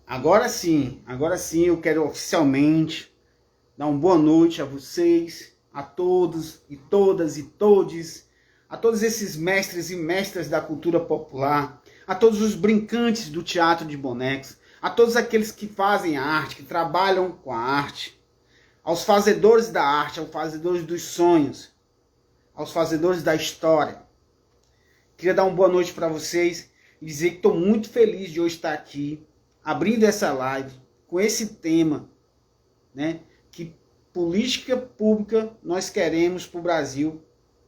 Agora sim eu quero oficialmente dar uma boa noite a vocês, a todos e todas e todes, a todos esses mestres e mestras da cultura popular, a todos os brincantes do teatro de bonecos, a todos aqueles que fazem arte, que trabalham com a arte, aos fazedores da arte, aos fazedores dos sonhos, aos fazedores da história. Queria dar uma boa noite para vocês e dizer que estou muito feliz de hoje estar aqui, abrindo essa live com esse tema, né? Que política pública nós queremos para o Brasil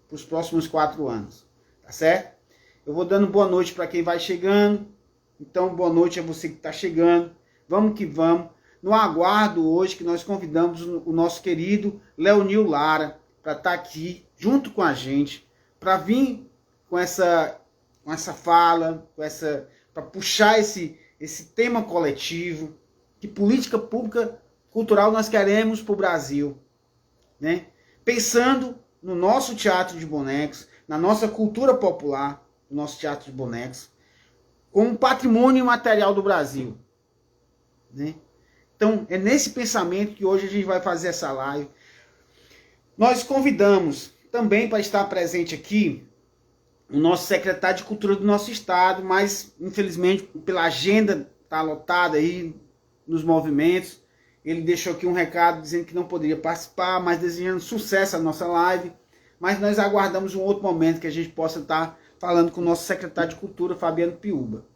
para os próximos 4 anos, tá certo? Eu vou dando boa noite para quem vai chegando, então boa noite a você que está chegando, vamos que vamos, no aguardo hoje que nós convidamos o nosso querido Leonil Lara para estar aqui junto com a gente, para vir com essa fala, para puxar esse tema coletivo, que política pública cultural nós queremos para o Brasil, né? Pensando no nosso teatro de bonecos, na nossa cultura popular, no nosso teatro de bonecos, como patrimônio imaterial do Brasil, né? Então, é nesse pensamento que hoje a gente vai fazer essa live. Nós convidamos também para estar presente aqui o nosso secretário de Cultura do nosso estado, mas infelizmente pela agenda tá lotada aí nos movimentos, ele deixou aqui um recado dizendo que não poderia participar, mas desejando sucesso à nossa live, mas nós aguardamos um outro momento que a gente possa estar falando com o nosso secretário de Cultura, Fabiano Piuba.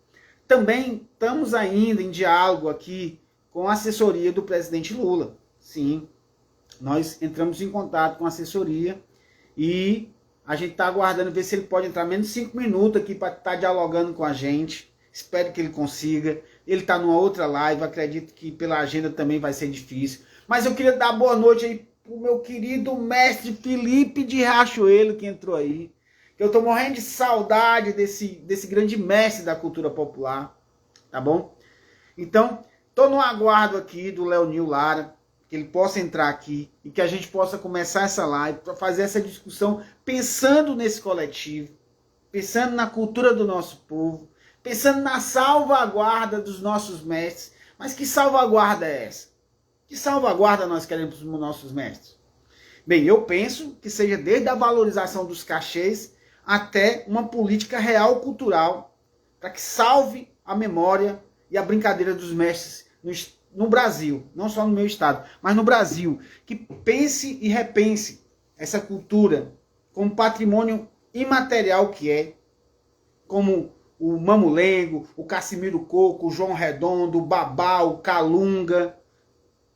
Também estamos ainda em diálogo aqui com a assessoria do presidente Lula. Sim, nós entramos em contato com a assessoria e a gente está aguardando ver se ele pode entrar menos 5 minutos aqui para estar dialogando com a gente. Espero que ele consiga. Ele está numa outra live, acredito que pela agenda também vai ser difícil. Mas eu queria dar boa noite aí para o meu querido mestre Felipe de Rachoelo, que entrou aí. Eu estou morrendo de saudade desse grande mestre da cultura popular. Tá bom? Então, estou no aguardo aqui do Leonil Lara, que ele possa entrar aqui e que a gente possa começar essa live para fazer essa discussão pensando nesse coletivo, pensando na cultura do nosso povo, pensando na salvaguarda dos nossos mestres. Mas que salvaguarda é essa? Que salvaguarda nós queremos para os nossos mestres? Bem, eu penso que seja desde a valorização dos cachês até uma política real cultural para que salve a memória e a brincadeira dos mestres no Brasil, não só no meu estado, mas no Brasil, que pense e repense essa cultura como patrimônio imaterial que é, como o Mamulengo, o Cassimiro Coco, o João Redondo, o Babá, o Calunga,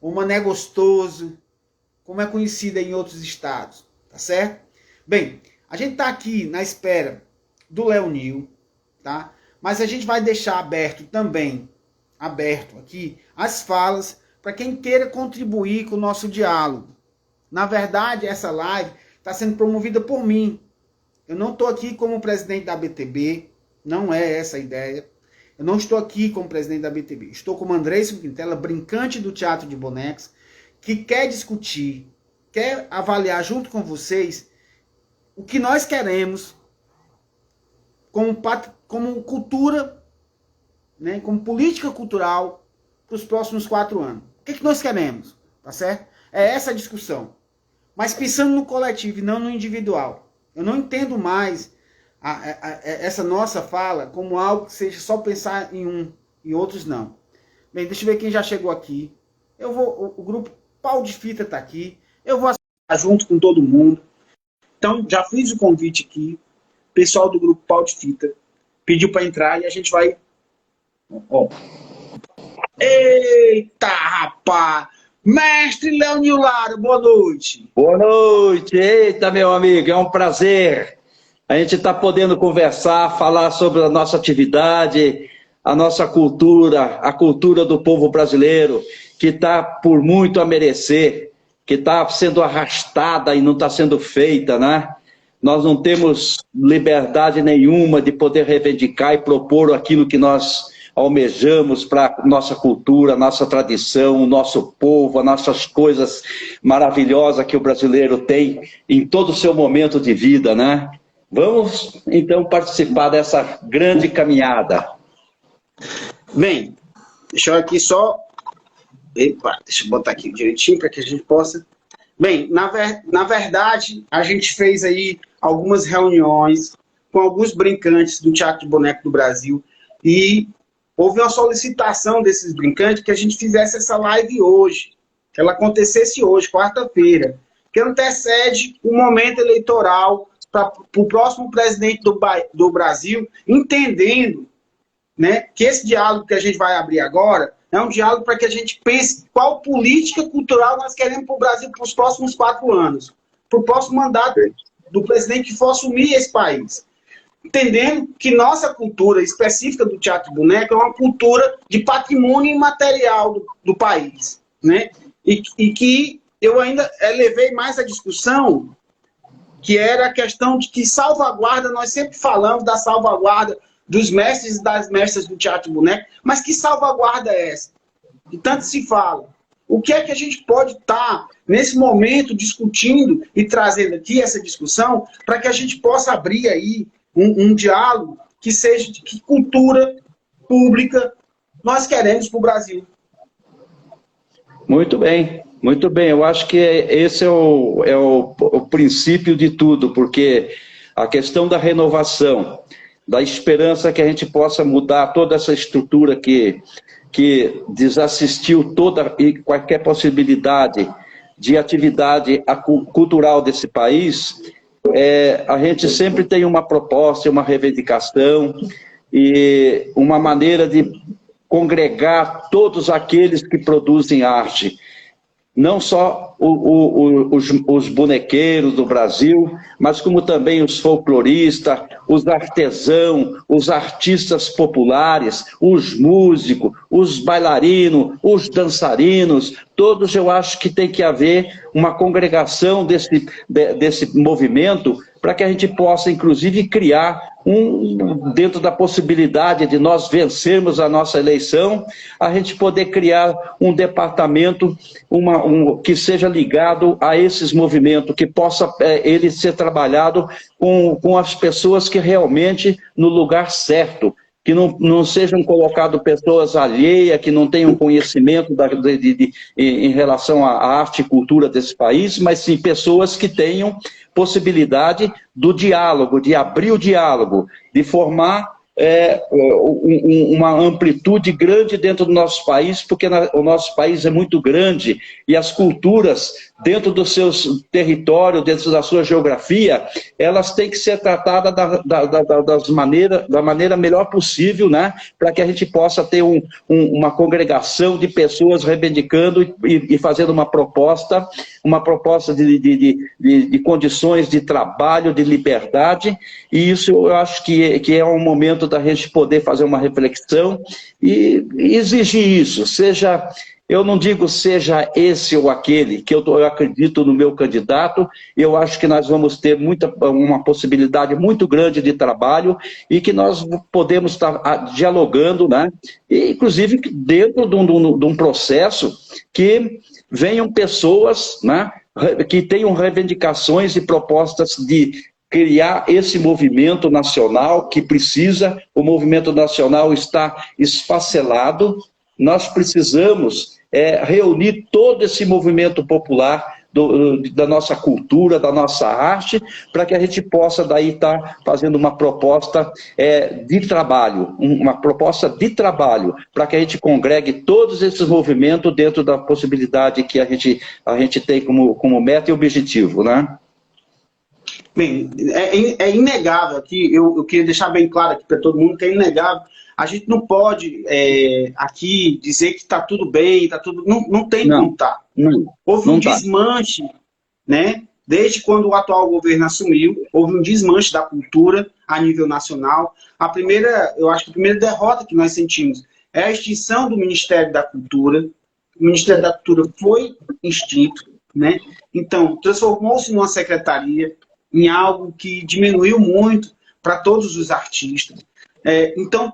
o Mané Gostoso, como é conhecida em outros estados, tá certo? Bem, a gente tá aqui na espera do Leonil, tá? Mas a gente vai deixar aberto aqui as falas para quem queira contribuir com o nosso diálogo. Na verdade, essa live está sendo promovida por mim. Eu não estou aqui como presidente da BTB, não é essa a ideia. Eu não estou aqui como presidente da BTB. Estou como Andreyson Quintela, brincante do teatro de bonecos, que quer discutir, quer avaliar junto com vocês o que nós queremos como cultura, né, como política cultural para os próximos 4 anos. O que nós queremos? Tá certo? É essa a discussão. Mas pensando no coletivo e não no individual. Eu não entendo mais essa nossa fala como algo que seja só pensar em um e outros não. Bem, deixa eu ver quem já chegou aqui. O grupo Pau de Fita está aqui. Eu vou assistir junto com todo mundo. Então, já fiz o convite aqui. O pessoal do grupo Pau de Fita pediu para entrar e a gente vai... Ó. Eita, rapaz! Mestre Leonil Lara, boa noite. Boa noite. Eita, meu amigo, é um prazer. A gente está podendo conversar, falar sobre a nossa atividade, a nossa cultura, a cultura do povo brasileiro, que está por muito a merecer, que está sendo arrastada e não está sendo feita, né? Nós não temos liberdade nenhuma de poder reivindicar e propor aquilo que nós almejamos para a nossa cultura, a nossa tradição, o nosso povo, as nossas coisas maravilhosas que o brasileiro tem em todo o seu momento de vida, né? Vamos, então, participar dessa grande caminhada. Bem, Deixa eu aqui só... Epa, deixa eu botar aqui direitinho para que a gente possa... Bem, na verdade, a gente fez aí algumas reuniões com alguns brincantes do Teatro de Boneco do Brasil e houve uma solicitação desses brincantes que a gente fizesse essa live hoje, que ela acontecesse hoje, quarta-feira, que antecede o momento eleitoral para o próximo presidente do Brasil, entendendo, né, que esse diálogo que a gente vai abrir agora é um diálogo para que a gente pense qual política cultural nós queremos para o Brasil para os próximos 4 anos, para o próximo mandato do presidente que for assumir esse país. Entendendo que nossa cultura específica do teatro de boneco é uma cultura de patrimônio imaterial do país, né? E que eu ainda levei mais a discussão, que era a questão de que salvaguarda, nós sempre falamos da salvaguarda dos mestres e das mestras do teatro de boneco, mas que salvaguarda é essa? E tanto se fala. O que é que a gente pode estar, nesse momento, discutindo e trazendo aqui essa discussão para que a gente possa abrir aí um diálogo que seja de que cultura pública nós queremos para o Brasil. Muito bem, muito bem. Eu acho que esse é o princípio de tudo, porque a questão da renovação, da esperança que a gente possa mudar toda essa estrutura que desassistiu toda e qualquer possibilidade de atividade cultural desse país, a gente sempre tem uma proposta, uma reivindicação e uma maneira de congregar todos aqueles que produzem arte. Não só os bonequeiros do Brasil, mas como também os folcloristas, os artesãos, os artistas populares, os músicos, os bailarinos, os dançarinos, todos eu acho que tem que haver uma congregação desse movimento para que a gente possa, inclusive, criar dentro da possibilidade de nós vencermos a nossa eleição, a gente poder criar um departamento que seja ligado a esses movimentos, que possa ele ser trabalhado com as pessoas que realmente no lugar certo, que não sejam colocadas pessoas alheias, que não tenham conhecimento em relação à arte e cultura desse país, mas sim pessoas que tenham possibilidade do diálogo, de abrir o diálogo, de formar uma amplitude grande dentro do nosso país, porque o nosso país é muito grande e as culturas dentro dos seus territórios, dentro da sua geografia, elas têm que ser tratadas da maneira melhor possível, né? Para que a gente possa ter uma congregação de pessoas reivindicando e fazendo uma proposta de condições de trabalho, de liberdade, e isso eu acho que é um momento da gente poder fazer uma reflexão e exigir isso, eu não digo seja esse ou aquele, que eu acredito no meu candidato, eu acho que nós vamos ter uma possibilidade muito grande de trabalho e que nós podemos estar dialogando, né? E, inclusive dentro de um processo que venham pessoas, né, que tenham reivindicações e propostas de criar esse movimento nacional que precisa, o movimento nacional está esfacelado, nós precisamos reunir todo esse movimento popular da nossa cultura, da nossa arte, para que a gente possa daí estar fazendo uma proposta de trabalho, para que a gente congregue todos esses movimentos dentro da possibilidade que a gente tem como meta e objetivo, né? Bem, é inegável aqui, eu queria deixar bem claro aqui para todo mundo que é inegável. A gente não pode aqui dizer que está tudo bem, tá tudo. Não tem como estar. Houve um desmanche, né? Desde quando o atual governo assumiu, houve um desmanche da cultura a nível nacional. Eu acho que a primeira derrota que nós sentimos é a extinção do Ministério da Cultura. O Ministério da Cultura foi extinto, né? Então, transformou-se numa secretaria, em algo que diminuiu muito para todos os artistas. Então,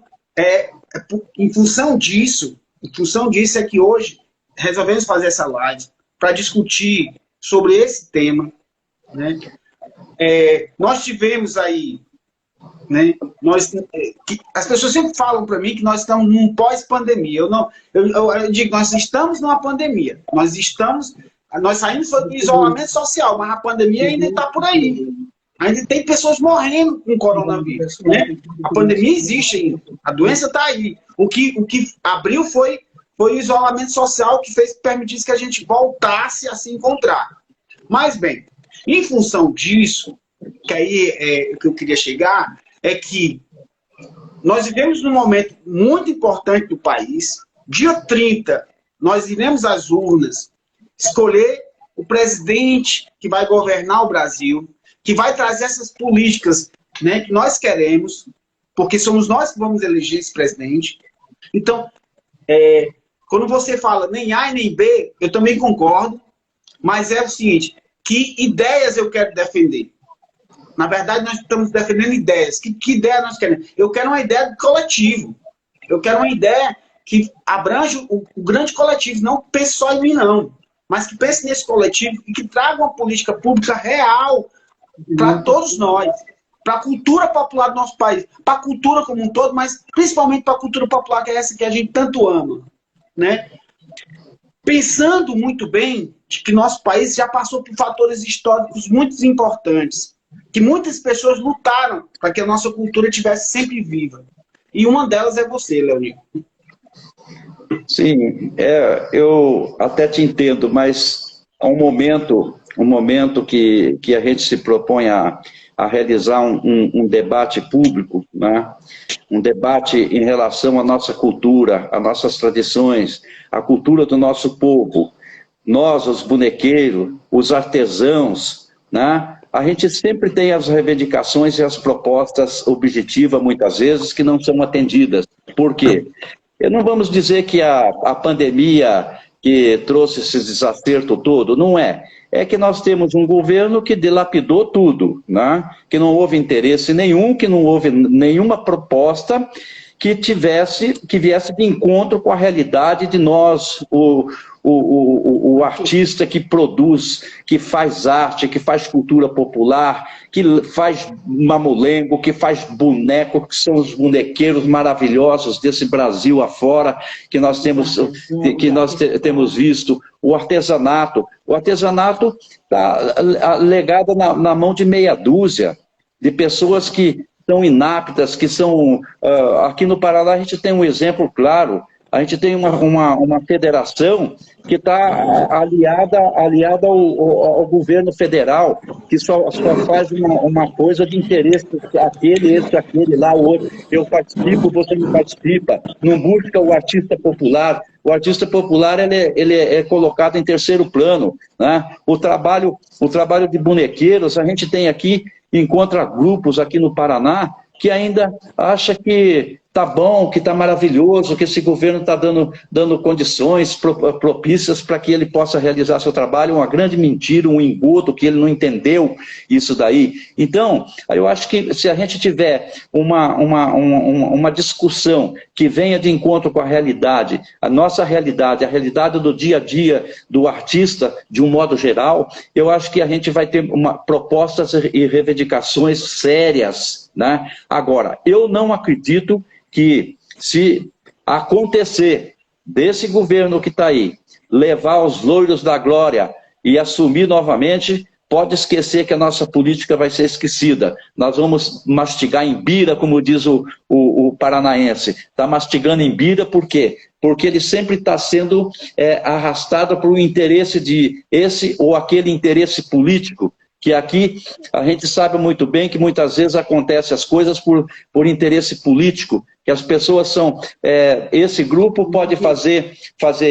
em função disso é que hoje resolvemos fazer essa live para discutir sobre esse tema, né? Nós tivemos aí né? As pessoas sempre falam para mim que nós estamos num pós-pandemia. Eu digo, nós estamos numa pandemia. Nós saímos do isolamento social, mas a pandemia ainda está por aí. Ainda tem pessoas morrendo com coronavírus, né? A pandemia existe ainda. A doença está aí. O que abriu foi o isolamento social que permitisse que a gente voltasse a se encontrar. Mas, bem, em função disso, que aí é o que eu queria chegar, é que nós vivemos num momento muito importante do país. Dia 30, nós iremos às urnas escolher o presidente que vai governar o Brasil, que vai trazer essas políticas, né, que nós queremos, porque somos nós que vamos eleger esse presidente. Então, quando você fala nem A e nem B, eu também concordo, mas é o seguinte, que ideias eu quero defender? Na verdade, nós estamos defendendo ideias. Que ideia nós queremos? Eu quero uma ideia coletivo. Eu quero uma ideia que abrange o grande coletivo, não pense só em mim, não. Mas que pense nesse coletivo e que traga uma política pública real para todos nós. Para a cultura popular do nosso país. Para a cultura como um todo, mas principalmente para a cultura popular, que é essa que a gente tanto ama, né? Pensando muito bem de que nosso país já passou por fatores históricos muito importantes, que muitas pessoas lutaram para que a nossa cultura estivesse sempre viva. E uma delas é você, Leonir. Sim, eu até te entendo, mas há um momento que a gente se propõe a realizar um debate público, né? Um debate em relação à nossa cultura, às nossas tradições, à cultura do nosso povo. Nós, os bonequeiros, os artesãos, né? A gente sempre tem as reivindicações e as propostas objetivas, muitas vezes, que não são atendidas. Por quê? Não vamos dizer que a pandemia que trouxe esse desacerto todo, não é. É que nós temos um governo que dilapidou tudo, né? Que não houve interesse nenhum, que não houve nenhuma proposta que viesse de encontro com a realidade de nós, o artista que produz, que faz arte, que faz cultura popular, que faz mamulengo, que faz boneco, que são os bonequeiros maravilhosos desse Brasil afora, que nós temos visto, o artesanato. O artesanato está legado na mão de meia dúzia de pessoas que são inaptas, que são... aqui no Paraná a gente tem um exemplo claro. A gente tem uma federação que está aliada ao governo federal, que só faz uma coisa de interesse, aquele lá, o outro. Eu participo, você não participa. Não busca o artista popular. O artista popular ele é colocado em terceiro plano, né? O trabalho de bonequeiros, a gente tem aqui, encontra grupos aqui no Paraná que ainda acha que está bom, que está maravilhoso, que esse governo está dando condições propícias para que ele possa realizar seu trabalho. Uma grande mentira, um engodo, que ele não entendeu isso daí. Então, eu acho que se a gente tiver uma discussão que venha de encontro com a realidade, a nossa realidade, a realidade do dia a dia do artista, de um modo geral, eu acho que a gente vai ter propostas e reivindicações sérias, né? Agora, eu não acredito que, se acontecer desse governo que está aí, levar os loiros da glória e assumir novamente, pode esquecer que a nossa política vai ser esquecida. Nós vamos mastigar em bira, como diz o paranaense. Está mastigando em bira por quê? Porque ele sempre está sendo arrastado por um interesse de esse ou aquele interesse político, que aqui a gente sabe muito bem que muitas vezes acontecem as coisas por interesse político, que as pessoas são, esse grupo pode fazer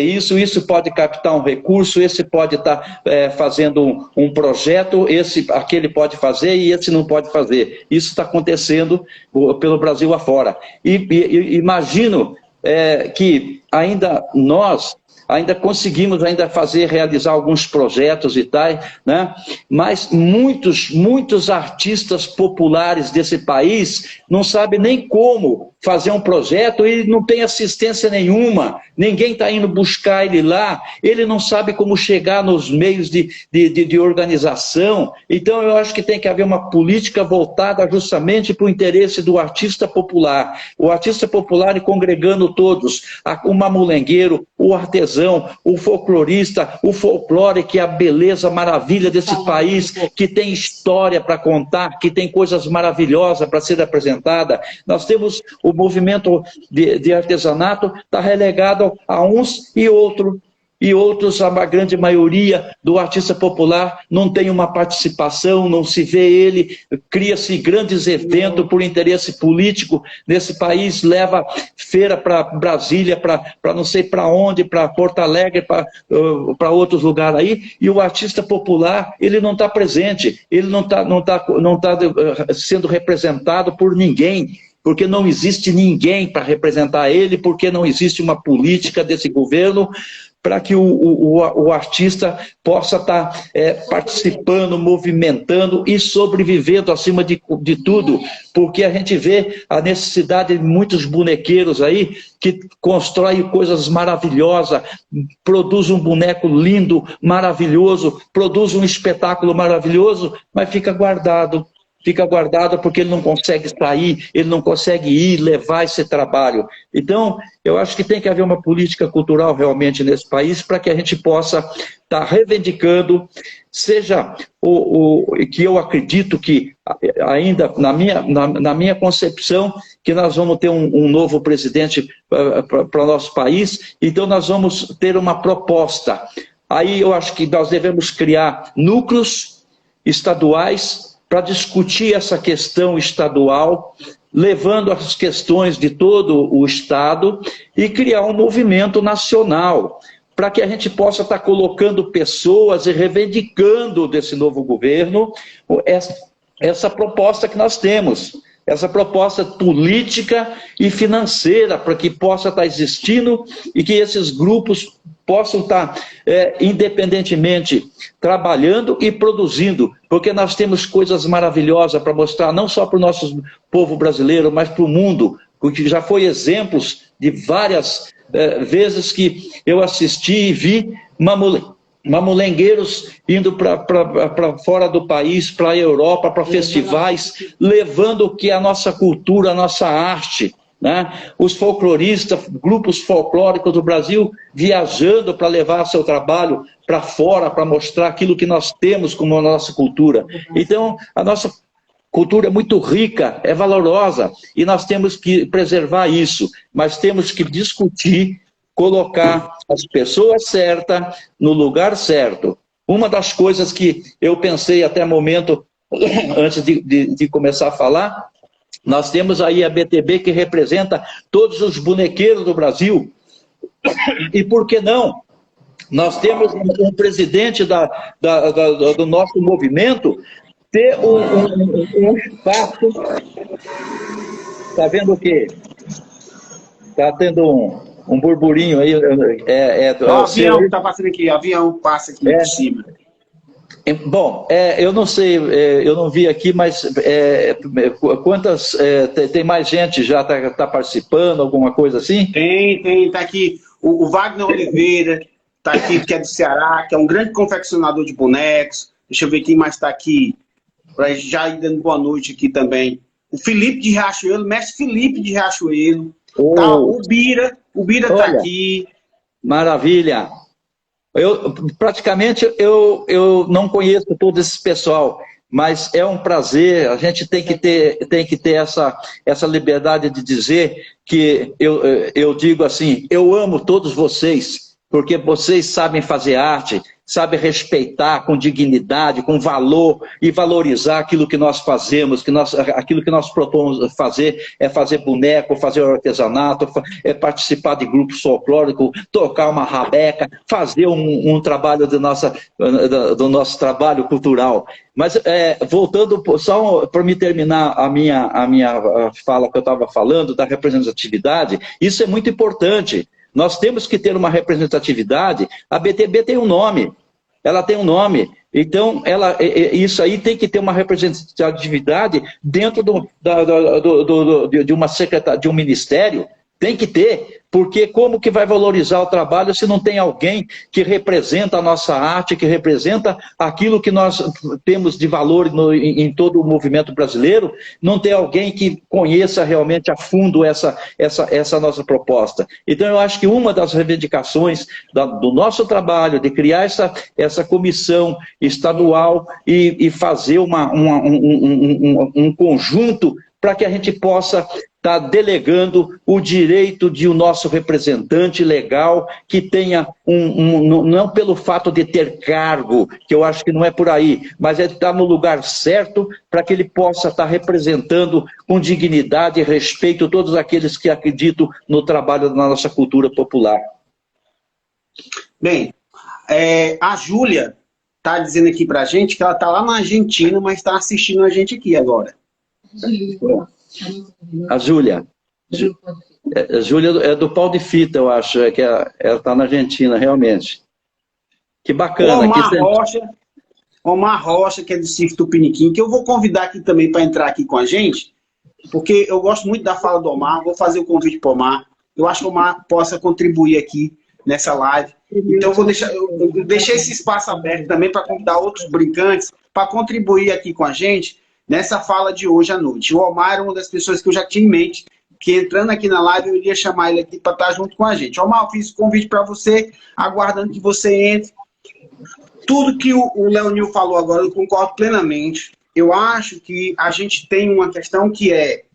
isso pode captar um recurso, esse pode estar fazendo um projeto, aquele pode fazer e esse não pode fazer. Isso está acontecendo pelo Brasil afora. E imagino que nós conseguimos realizar alguns projetos e tal, né? Mas muitos artistas populares desse país não sabem nem como fazer um projeto e não tem assistência nenhuma, ninguém está indo buscar ele lá, ele não sabe como chegar nos meios de organização. Então eu acho que tem que haver uma política voltada justamente para o interesse do artista popular, o artista popular e congregando todos, o mamulengueiro, o artesão, o folclorista, o folclore, que é a beleza, a maravilha desse país, que tem história para contar, que tem coisas maravilhosas para ser apresentada. Nós temos o movimento de artesanato, está relegado a uns e outros, a grande maioria do artista popular não tem uma participação, não se vê ele, cria-se grandes eventos por interesse político nesse país, leva feira para Brasília, para não sei para onde, para Porto Alegre, para outros lugares aí, e o artista popular, ele não está presente, ele não tá sendo representado por ninguém, porque não existe ninguém para representar ele, porque não existe uma política desse governo para que o artista possa estar participando, movimentando e sobrevivendo acima de tudo, porque a gente vê a necessidade de muitos bonequeiros aí que constroem coisas maravilhosas, produz um boneco lindo, maravilhoso, produz um espetáculo maravilhoso, mas fica guardado porque ele não consegue sair, ele não consegue ir levar esse trabalho. Então, eu acho que tem que haver uma política cultural realmente nesse país para que a gente possa estar reivindicando, seja que eu acredito que ainda, na minha concepção, que nós vamos ter um novo presidente para o nosso país, então nós vamos ter uma proposta. Aí eu acho que nós devemos criar núcleos estaduais para discutir essa questão estadual, levando as questões de todo o Estado e criar um movimento nacional, para que a gente possa estar colocando pessoas e reivindicando desse novo governo essa proposta que nós temos, essa proposta política e financeira, para que possa estar existindo e que esses grupos possam estar independentemente trabalhando e produzindo, porque nós temos coisas maravilhosas para mostrar, não só para o nosso povo brasileiro, mas para o mundo, porque já foi exemplos de várias vezes que eu assisti e vi mamulengueiros indo para fora do país, para a Europa, para festivais, levando o que é a nossa cultura, a nossa arte, né? Os folcloristas, grupos folclóricos do Brasil viajando para levar seu trabalho para fora, para mostrar aquilo que nós temos como a nossa cultura. Então, a nossa cultura é muito rica, é valorosa, e nós temos que preservar isso, mas temos que discutir, colocar as pessoas certas no lugar certo. Uma das coisas que eu pensei até o momento, antes de começar a falar, nós temos aí a BTB que representa todos os bonequeiros do Brasil. E por que não? Nós temos um presidente do nosso movimento ter um espaço. Está vendo o quê? Está tendo um burburinho aí. O avião está passando aqui, o avião passa aqui por cima. Bom, eu não sei, eu não vi aqui, mas quantas, tem mais gente já está participando, alguma coisa assim? Tem, está aqui o Wagner Oliveira, está aqui, que é do Ceará, que é um grande confeccionador de bonecos. Deixa eu ver quem mais está aqui, para já ir dando boa noite aqui também. O Felipe de Riachuelo, mestre Felipe de Riachuelo, tá, o Bira está aqui. Maravilha! Praticamente eu não conheço todo esse pessoal, mas é um prazer, a gente tem que ter essa liberdade de dizer que eu digo assim, eu amo todos vocês, porque vocês sabem fazer arte, sabem respeitar com dignidade, com valor e valorizar aquilo que nós fazemos, aquilo que nós propomos fazer é fazer boneco, fazer artesanato, é participar de grupos folclóricos, tocar uma rabeca, fazer um trabalho do nosso trabalho cultural. Mas voltando, só para me terminar a minha fala que eu estava falando, da representatividade, isso é muito importante. Nós temos que ter uma representatividade. A BTB tem um nome, ela tem um nome. Então, isso aí tem que ter uma representatividade dentro de uma secretaria, de um ministério. Tem que ter, porque como que vai valorizar o trabalho se não tem alguém que representa a nossa arte, que representa aquilo que nós temos de valor em todo o movimento brasileiro, não tem alguém que conheça realmente a fundo essa nossa proposta. Então eu acho que uma das reivindicações do nosso trabalho, de criar essa comissão estadual e fazer um conjunto para que a gente possa estar delegando o direito de o nosso representante legal que tenha não pelo fato de ter cargo, que eu acho que não é por aí, mas é estar no lugar certo para que ele possa estar representando com dignidade e respeito todos aqueles que acreditam no trabalho da nossa cultura popular. Bem, a Júlia está dizendo aqui para a gente que ela está lá na Argentina, mas está assistindo a gente aqui agora. A Júlia. A Júlia é do Pau de Fita, eu acho, que ela está na Argentina, realmente. Que bacana. Omar Rocha, que é do Cif Tupiniquim, que eu vou convidar aqui também para entrar aqui com a gente, porque eu gosto muito da fala do Omar, vou fazer o convite para o Omar. Eu acho que o Omar possa contribuir aqui nessa live. Então eu deixei esse espaço aberto também para convidar outros brincantes para contribuir aqui com a gente nessa fala de hoje à noite. O Omar era uma das pessoas que eu já tinha em mente, que entrando aqui na live eu iria chamar ele aqui para estar junto com a gente. Omar, eu fiz o convite para você, aguardando que você entre. Tudo que o Leonil falou agora, eu concordo plenamente. Eu acho que a gente tem uma questão que é,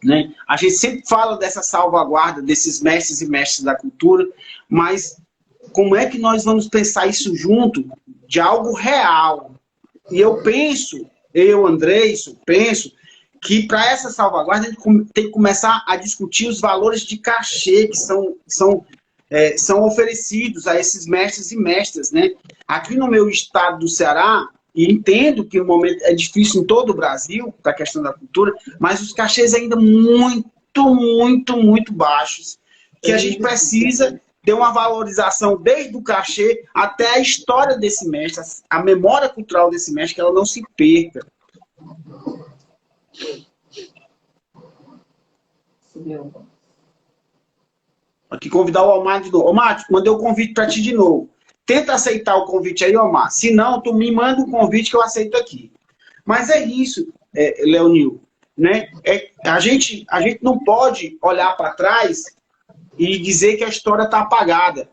né, a gente sempre fala dessa salvaguarda desses mestres e mestres da cultura, mas como é que nós vamos pensar isso junto de algo real? E eu penso, André, penso que para essa salvaguarda a gente tem que começar a discutir os valores de cachê que são oferecidos a esses mestres e mestras, né? Aqui no meu estado do Ceará, e entendo que o momento é difícil em todo o Brasil, para a questão da cultura, mas os cachês ainda muito baixos, que a gente precisa ter uma valorização desde o cachê até a história desse mestre, a memória cultural desse mestre, que ela não se perca. Aqui convidar o Omar de novo. Omar, mandei o convite para ti de novo. Tenta aceitar o convite aí, Omar. Se não, tu me manda um convite que eu aceito aqui. Mas é isso, Leonil, né? A gente não pode olhar para trás e dizer que a história está apagada.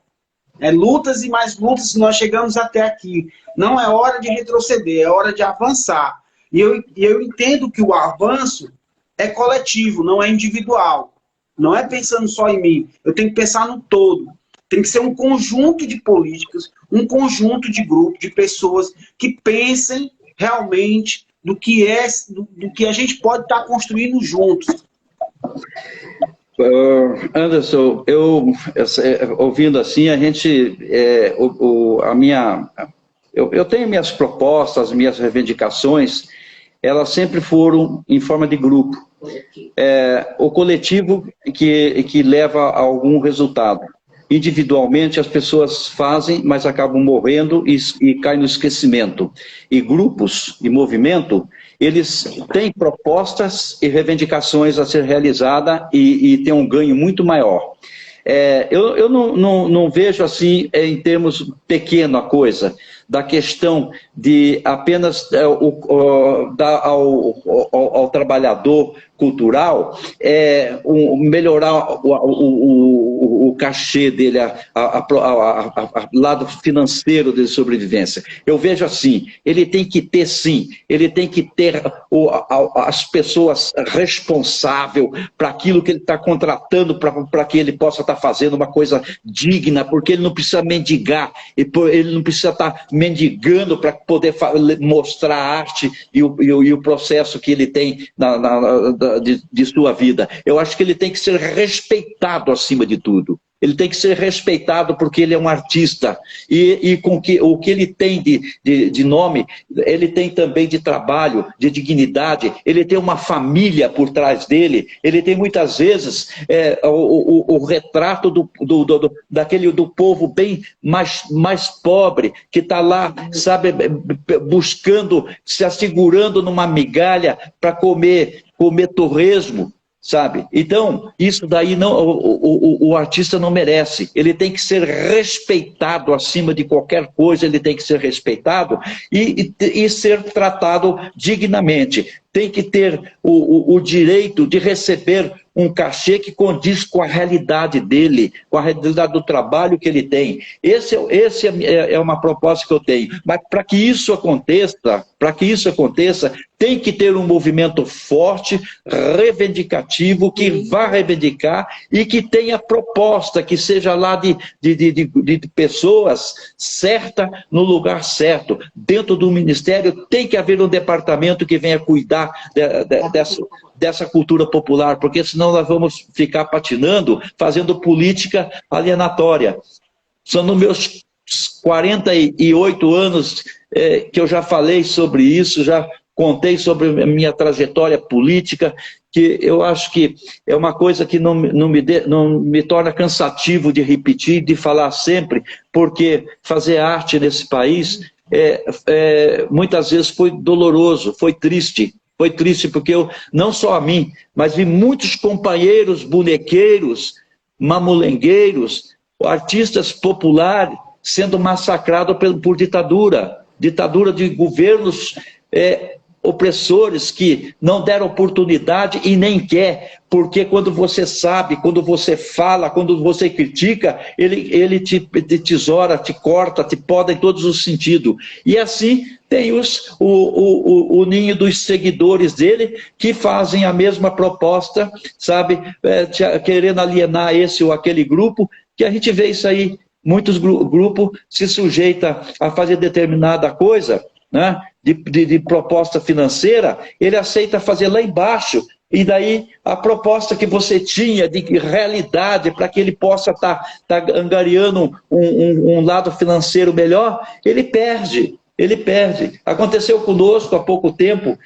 Lutas e mais lutas, nós chegamos até aqui. Não é hora de retroceder, é hora de avançar. E eu entendo que o avanço é coletivo, não é individual. Não é pensando só em mim. Eu tenho que pensar no todo. Tem que ser um conjunto de políticas, um conjunto de grupos, de pessoas que pensem realmente do que a gente pode estar construindo juntos. Anderson, ouvindo assim, a gente, eu tenho minhas propostas, minhas reivindicações, elas sempre foram em forma de grupo. O coletivo que leva a algum resultado. Individualmente as pessoas fazem, mas acabam morrendo e caem no esquecimento. E grupos e movimento, eles têm propostas e reivindicações a ser realizadas e têm um ganho muito maior. Eu não vejo assim em termos pequeno a coisa, da questão de apenas dar ao trabalhador cultural melhorar o cachê dele, lado financeiro de sobrevivência. Eu vejo assim, ele tem que ter as pessoas responsáveis para aquilo que ele está contratando, para que ele possa estar fazendo uma coisa digna, porque ele não precisa mendigar, ele não precisa estar mendigando para poder mostrar a arte e o processo que ele tem de sua vida. Eu acho que ele tem que ser respeitado acima de tudo. ele tem que ser respeitado porque ele é um artista, e com o que ele tem de nome, ele tem também de trabalho, de dignidade, ele tem uma família por trás dele, ele tem muitas vezes o retrato do povo bem mais pobre, que está lá, sabe, buscando, se assegurando numa migalha para comer torresmo, sabe? Então, isso daí não, o artista não merece. Ele tem que ser respeitado acima de qualquer coisa, ele tem que ser respeitado e ser tratado dignamente. Tem que ter o direito de receber um cachê que condiz com a realidade dele, com a realidade do trabalho que ele tem. Esse é uma proposta que eu tenho. Mas para que isso aconteça, tem que ter um movimento forte, reivindicativo, que vá reivindicar e que tenha proposta, que seja lá de pessoas certas no lugar certo. Dentro do Ministério tem que haver um departamento que venha cuidar dessa cultura popular, porque senão nós vamos ficar patinando, fazendo política alienatória. São nos meus 48 anos que eu já falei sobre isso, já contei sobre a minha trajetória política, que eu acho que é uma coisa que não me torna cansativo de repetir, de falar sempre, porque fazer arte nesse país muitas vezes foi doloroso, foi triste. Foi triste porque não só a mim, mas vi muitos companheiros bonequeiros, mamulengueiros, artistas populares sendo massacrados por ditadura de governos opressores que não deram oportunidade e nem quer, porque quando você sabe, quando você fala, quando você critica, ele te tesoura, te corta, te poda em todos os sentidos. E assim tem o ninho dos seguidores dele que fazem a mesma proposta, sabe, querendo alienar esse ou aquele grupo, que a gente vê isso aí, muitos grupos se sujeitam a fazer determinada coisa, né, de proposta financeira, ele aceita fazer lá embaixo, e daí a proposta que você tinha de realidade para que ele possa tá angariando um lado financeiro melhor, ele perde. Aconteceu conosco há pouco tempo,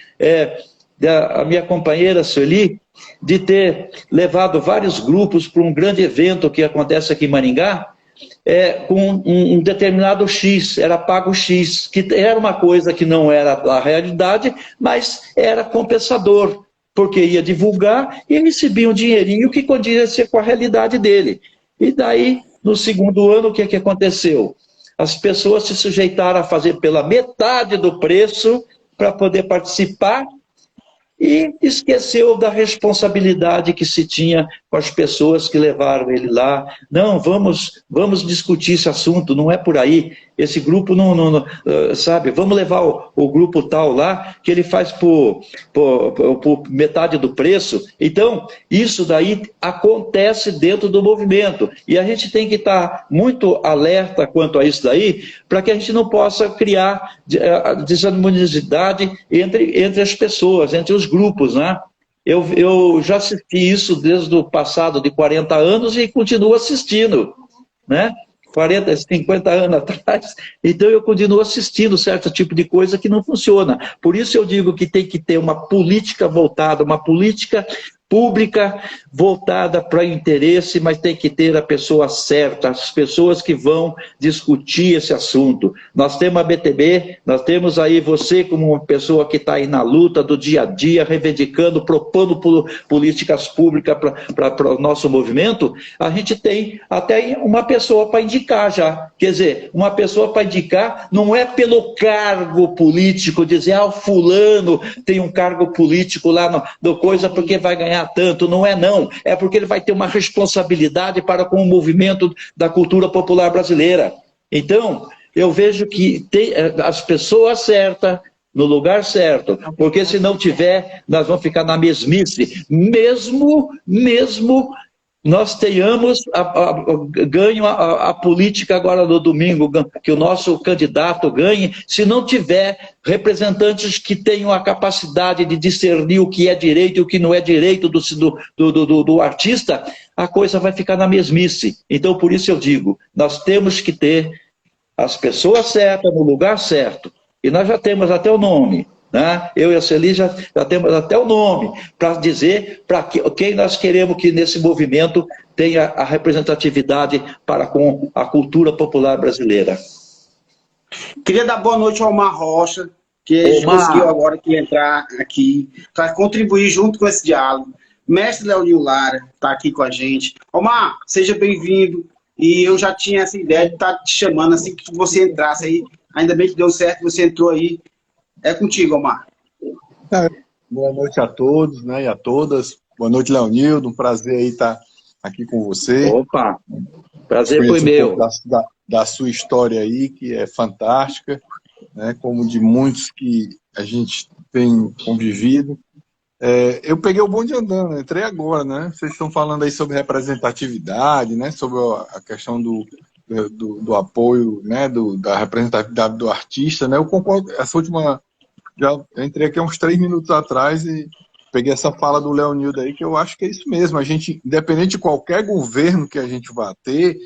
a minha companheira Sueli, de ter levado vários grupos para um grande evento que acontece aqui em Maringá, com um determinado X, era pago X, que era uma coisa que não era a realidade, mas era compensador, porque ia divulgar e recebia um dinheirinho que condizia com a realidade dele. E daí, no segundo ano, o que aconteceu? As pessoas se sujeitaram a fazer pela metade do preço para poder participar e esqueceu da responsabilidade que se tinha com as pessoas que levaram ele lá. Não, vamos discutir esse assunto, não é por aí. Esse grupo não sabe, vamos levar o grupo tal lá, que ele faz por metade do preço. Então, isso daí acontece dentro do movimento. E a gente tem que estar muito alerta quanto a isso daí, para que a gente não possa criar desarmoniosidade entre as pessoas, entre os grupos, né? Eu já assisti isso desde o passado de 40 anos e continuo assistindo, né? 40, 50 anos atrás, então eu continuo assistindo certo tipo de coisa que não funciona. Por isso eu digo que tem que ter uma política voltada, uma política pública voltada para interesse, mas tem que ter a pessoa certa, as pessoas que vão discutir esse assunto. Nós temos a BTB, nós temos aí você como uma pessoa que está aí na luta do dia a dia, reivindicando, propondo políticas públicas para o nosso movimento. A gente tem até uma pessoa para indicar já. Quer dizer, uma pessoa para indicar não é pelo cargo político, dizer, o fulano tem um cargo político lá no coisa porque vai ganhar tanto, não é não, é porque ele vai ter uma responsabilidade para com o movimento da cultura popular brasileira. Então, eu vejo que tem as pessoas certas, no lugar certo, porque se não tiver, nós vamos ficar na mesmice, mesmo nós tenhamos ganho a política agora no domingo, que o nosso candidato ganhe, se não tiver representantes que tenham a capacidade de discernir o que é direito e o que não é direito do artista, a coisa vai ficar na mesmice. Então, por isso eu digo, nós temos que ter as pessoas certas no lugar certo. E nós já temos até o nome. Né? Eu e a Celi já temos até o nome para dizer para quem nós queremos que nesse movimento tenha a representatividade para com a cultura popular brasileira. Queria dar boa noite ao Omar Rocha, que a gente conseguiu agora aqui entrar aqui para contribuir junto com esse diálogo. Mestre Leonil Lara está aqui com a gente. Omar, seja bem-vindo. E eu já tinha essa ideia de estar te chamando assim que você entrasse aí. Ainda bem que deu certo, você entrou aí. É contigo, Omar. Boa noite a todos, né, e a todas. Boa noite, Leonildo. Um prazer aí estar aqui com você. Opa, prazer foi meu. Da sua história aí, que é fantástica, né, como de muitos que a gente tem convivido. Eu peguei o bonde andando, entrei agora, né? Vocês estão falando aí sobre representatividade, né, sobre a questão do apoio, né, da representatividade do artista, né? Eu concordo, essa última... Já entrei aqui há uns 3 minutos atrás e peguei essa fala do Leonildo aí, que eu acho que é isso mesmo. A gente, independente de qualquer governo que a gente vá ter,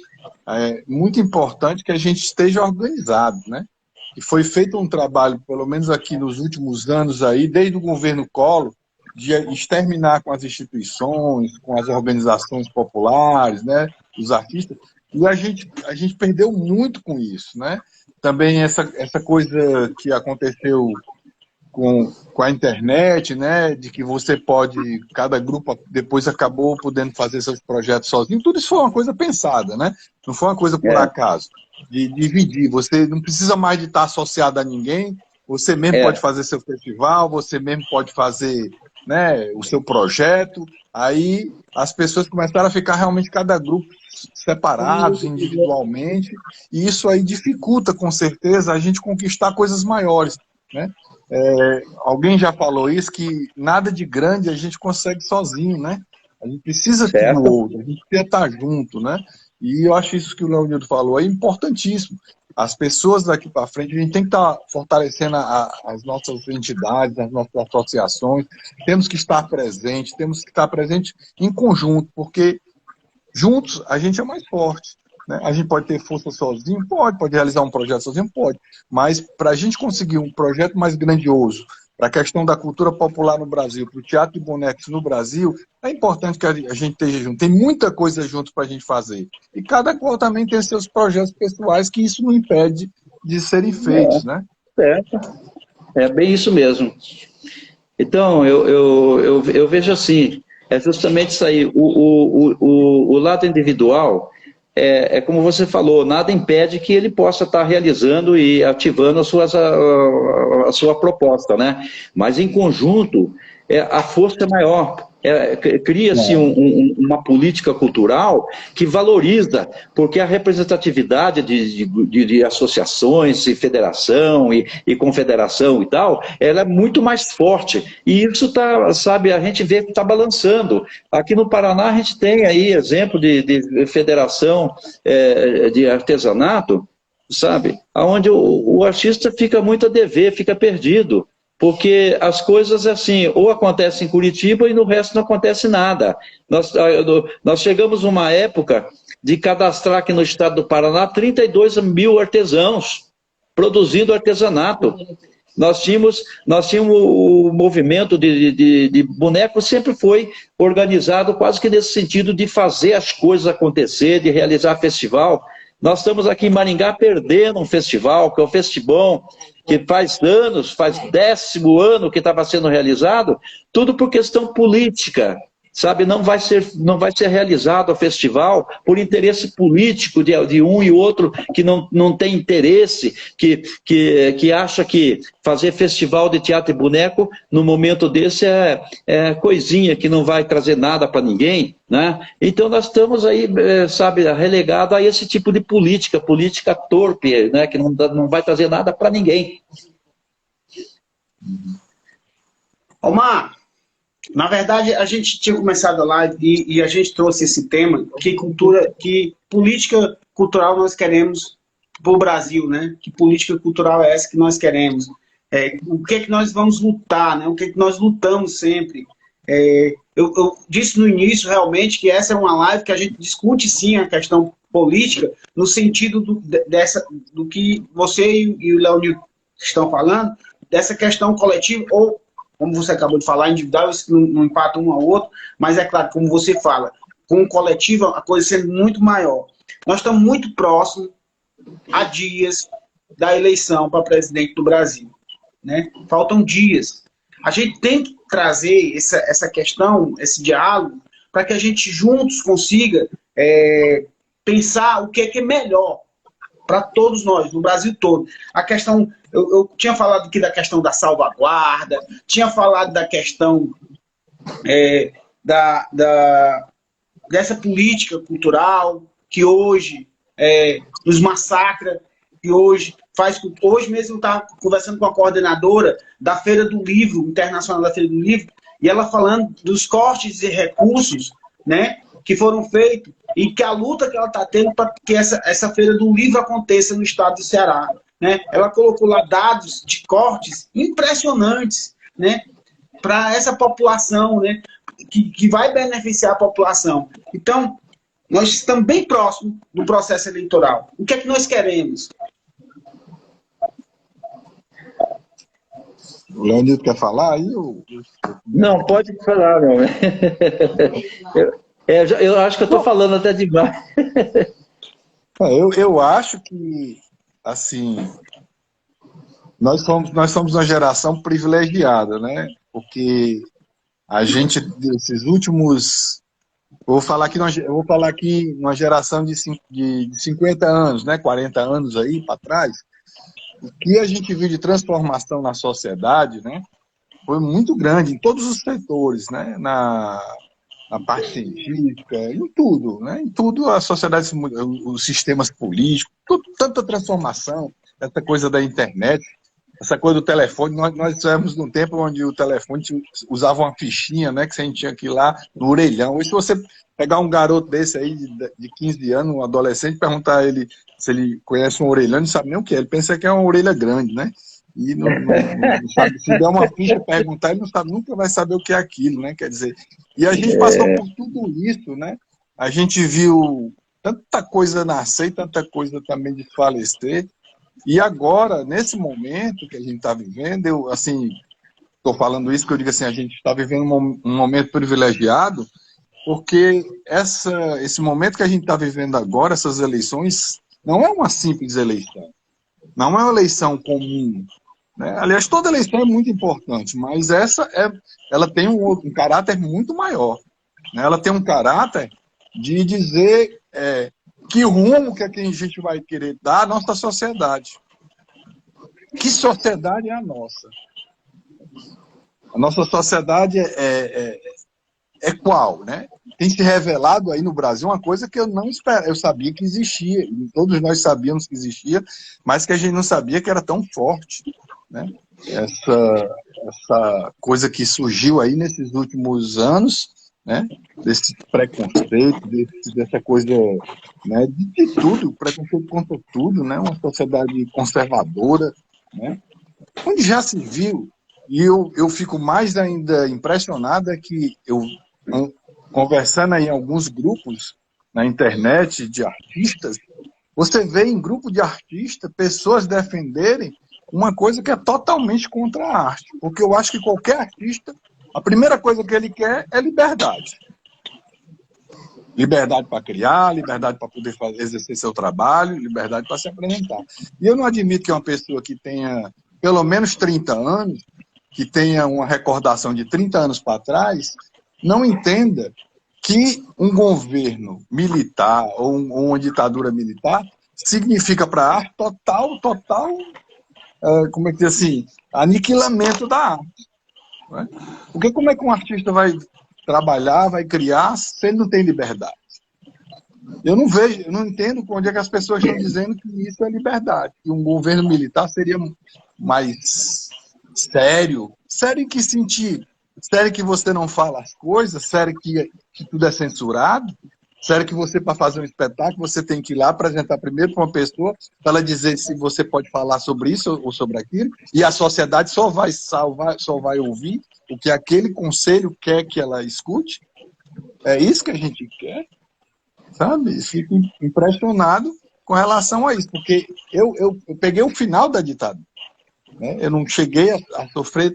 é muito importante que a gente esteja organizado, né? E foi feito um trabalho, pelo menos aqui nos últimos anos aí, desde o governo Collor, de exterminar com as instituições, com as organizações populares, né, os artistas, e a gente perdeu muito com isso, né? Também essa coisa que aconteceu com a internet, né, de que você pode, cada grupo depois acabou podendo fazer seus projetos sozinho, tudo isso foi uma coisa pensada, né? Não foi uma coisa por acaso, de dividir. Você não precisa mais de estar associado a ninguém, você mesmo pode fazer seu festival, você mesmo pode fazer, né, o seu projeto. Aí as pessoas começaram a ficar realmente cada grupo separados individualmente, e isso aí dificulta com certeza a gente conquistar coisas maiores, né? Alguém já falou isso, que nada de grande a gente consegue sozinho, né? A gente precisa do outro, a gente precisa estar junto, né? E eu acho isso que o Leonildo falou é importantíssimo. As pessoas daqui para frente, a gente tem que estar fortalecendo as nossas entidades, as nossas associações, temos que estar presente em conjunto, porque juntos a gente é mais forte. Né? A gente pode ter força sozinho? Pode realizar um projeto sozinho? Pode. Mas para a gente conseguir um projeto mais grandioso, para a questão da cultura popular no Brasil, para o teatro de bonecos no Brasil, é importante que a gente esteja junto. Tem muita coisa junto para a gente fazer. E cada qual também tem seus projetos pessoais, que isso não impede de serem feitos. Né? Certo. É bem isso mesmo. Então, eu vejo assim, é justamente isso aí. O lado individual... como você falou, nada impede que ele possa estar realizando e ativando a sua proposta, né? Mas em conjunto, a força é maior. Cria-se uma política cultural que valoriza, porque a representatividade de associações e federação e confederação e tal, ela é muito mais forte. E isso tá, sabe, a gente vê que está balançando. Aqui no Paraná a gente tem aí exemplo de federação de artesanato, sabe, onde o artista fica muito a dever, fica perdido. Porque as coisas, assim, ou acontecem em Curitiba e no resto não acontece nada. Nós chegamos numa época de cadastrar aqui no estado do Paraná 32 mil artesãos produzindo artesanato. Nós tínhamos o movimento de boneco, sempre foi organizado quase que nesse sentido de fazer as coisas acontecer, de realizar festival. Nós estamos aqui em Maringá perdendo um festival, que é o Festibom, que faz anos, faz 10º ano que estava sendo realizado, tudo por questão política, sabe? Não vai ser realizado o festival por interesse político de um e outro que não tem interesse, que acha que fazer festival de teatro e boneco no momento desse é coisinha que não vai trazer nada para ninguém, né? Então nós estamos aí, sabe, relegados a esse tipo de política torpe, né? Que não vai trazer nada para ninguém. Omar, Na verdade, a gente tinha começado a live e a gente trouxe esse tema, que política cultural nós queremos para o Brasil, né? Que política cultural é essa que nós queremos? O que é que nós vamos lutar, né? O que é que nós lutamos sempre? Eu disse no início, realmente, que essa é uma live que a gente discute, sim, a questão política, no sentido do que você e o Leonil estão falando, dessa questão coletiva, ou, como você acabou de falar, individual, isso não empata um ao outro, mas é claro, como você fala, com o coletivo, a coisa sendo muito maior. Nós estamos muito próximos, há dias, da eleição para presidente do Brasil, né? Faltam dias. A gente tem que trazer essa questão, esse diálogo, para que a gente juntos consiga pensar o que é melhor para todos nós, no Brasil todo. A questão, eu tinha falado aqui da questão da salvaguarda, tinha falado da questão dessa política cultural que hoje nos massacra, que hoje faz... Hoje mesmo eu estava conversando com a coordenadora da Feira do Livro, Internacional da Feira do Livro, e ela falando dos cortes de recursos, né, que foram feitos e que a luta que ela está tendo para que essa Feira do Livro aconteça no estado do Ceará, né? Ela colocou lá dados de cortes impressionantes, né, para essa população, né, que vai beneficiar a população. Então, nós estamos bem próximos do processo eleitoral. O que é que nós queremos? O Leonildo quer falar aí? Não, pode falar, não. Eu acho que eu estou falando até demais. Eu acho que, assim, nós somos uma geração privilegiada, né? Porque a gente, desses últimos... Eu vou falar aqui uma geração de 50 anos, né? 40 anos aí para trás. O que a gente viu de transformação na sociedade, né, foi muito grande em todos os setores, né, na parte científica, em tudo, né, em tudo a sociedade, os sistemas políticos, tanta transformação, essa coisa da internet, essa coisa do telefone. Nós tivemos num tempo onde o telefone usava uma fichinha, né, que a gente tinha que ir lá no orelhão. E se você pegar um garoto desse aí, de 15 anos, um adolescente, perguntar ele se ele conhece um orelhão, ele não sabe nem o que é. Ele pensa que é uma orelha grande, né? E não sabe. Se der uma ficha perguntar, ele não sabe, nunca vai saber o que é aquilo, né? Quer dizer, e a gente passou por tudo isso, né? A gente viu tanta coisa nascer, tanta coisa também desfalecer. E agora, nesse momento que a gente está vivendo, eu, assim, estou falando isso, que eu digo assim, a gente está vivendo um momento privilegiado, porque esse momento que a gente está vivendo agora, essas eleições, não é uma simples eleição. Não é uma eleição comum, né? Aliás, toda eleição é muito importante, mas ela tem um caráter muito maior, né? Ela tem um caráter de dizer que rumo que a gente vai querer dar à nossa sociedade. Que sociedade é a nossa? A nossa sociedade é qual, né? Tem se revelado aí no Brasil uma coisa que eu não esperava. Eu sabia que existia, e todos nós sabíamos que existia, mas que a gente não sabia que era tão forte, né? Essa coisa que surgiu aí nesses últimos anos, né? Desse preconceito, dessa coisa, né? De tudo, preconceito contra tudo, né? Uma sociedade conservadora, né? Onde já se viu, e eu fico mais ainda impressionado, é que conversando aí em alguns grupos na internet de artistas, você vê em grupo de artistas pessoas defenderem uma coisa que é totalmente contra a arte. Porque eu acho que qualquer artista, a primeira coisa que ele quer é liberdade. Liberdade para criar, liberdade para poder exercer seu trabalho, liberdade para se apresentar. E eu não admito que uma pessoa que tenha pelo menos 30 anos, que tenha uma recordação de 30 anos para trás, não entenda que um governo militar ou uma ditadura militar significa para a arte total, como é que diz assim, aniquilamento da arte. Né? Porque como é que um artista vai trabalhar, vai criar, se ele não tem liberdade? Eu não entendo onde é que as pessoas estão dizendo que isso é liberdade, que um governo militar seria mais sério. Sério em que sentido? Sério que você não fala as coisas? Sério que tudo é censurado? Sério que você, para fazer um espetáculo, você tem que ir lá apresentar primeiro para uma pessoa, para ela dizer se você pode falar sobre isso ou sobre aquilo, e a sociedade só vai ouvir o que aquele conselho quer que ela escute? É isso que a gente quer, sabe? Fico impressionado com relação a isso, porque eu peguei o final da ditadura, né? Eu não cheguei a sofrer,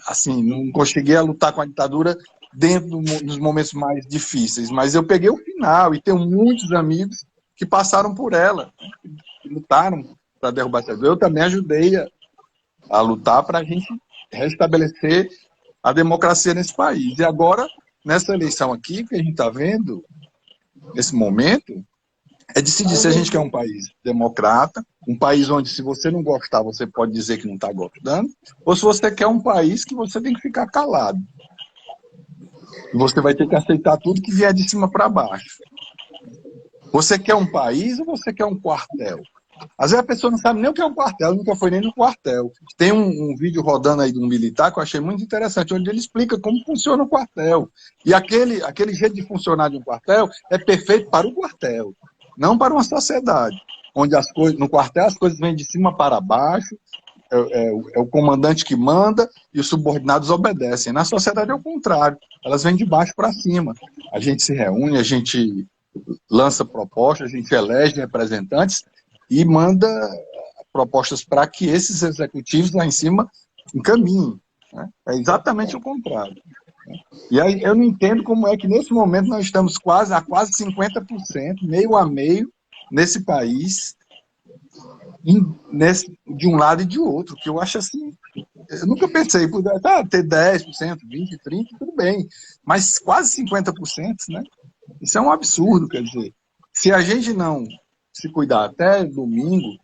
assim, não cheguei a lutar com a ditadura dentro dos momentos mais difíceis, mas eu peguei o final e tenho muitos amigos que passaram por ela, que lutaram para derrubar essa ditadura. Eu também ajudei a lutar para a gente restabelecer a democracia nesse país. E agora, nessa eleição aqui, que a gente está vendo, nesse momento, é decidir se a gente quer um país democrata, um país onde, se você não gostar, você pode dizer que não está gostando, ou se você quer um país que você tem que ficar calado. Você vai ter que aceitar tudo que vier de cima para baixo. Você quer um país ou você quer um quartel? Às vezes a pessoa não sabe nem o que é um quartel, nunca foi nem no quartel. Tem um vídeo rodando aí de um militar que eu achei muito interessante, onde ele explica como funciona o quartel. E aquele jeito de funcionar de um quartel é perfeito para o quartel, não para uma sociedade, onde no quartel as coisas vêm de cima para baixo, é o comandante que manda e os subordinados obedecem. Na sociedade é o contrário, elas vêm de baixo para cima. A gente se reúne, a gente lança propostas, a gente elege representantes e manda propostas para que esses executivos lá em cima encaminhem, né? É exatamente o contrário. E aí eu não entendo como é que nesse momento nós estamos a quase 50%, meio a meio, nesse país, de um lado e de outro, que eu acho assim, eu nunca pensei, ter 10%, 20%, 30%, tudo bem, mas quase 50%, né? Isso é um absurdo, quer dizer, se a gente não se cuidar até domingo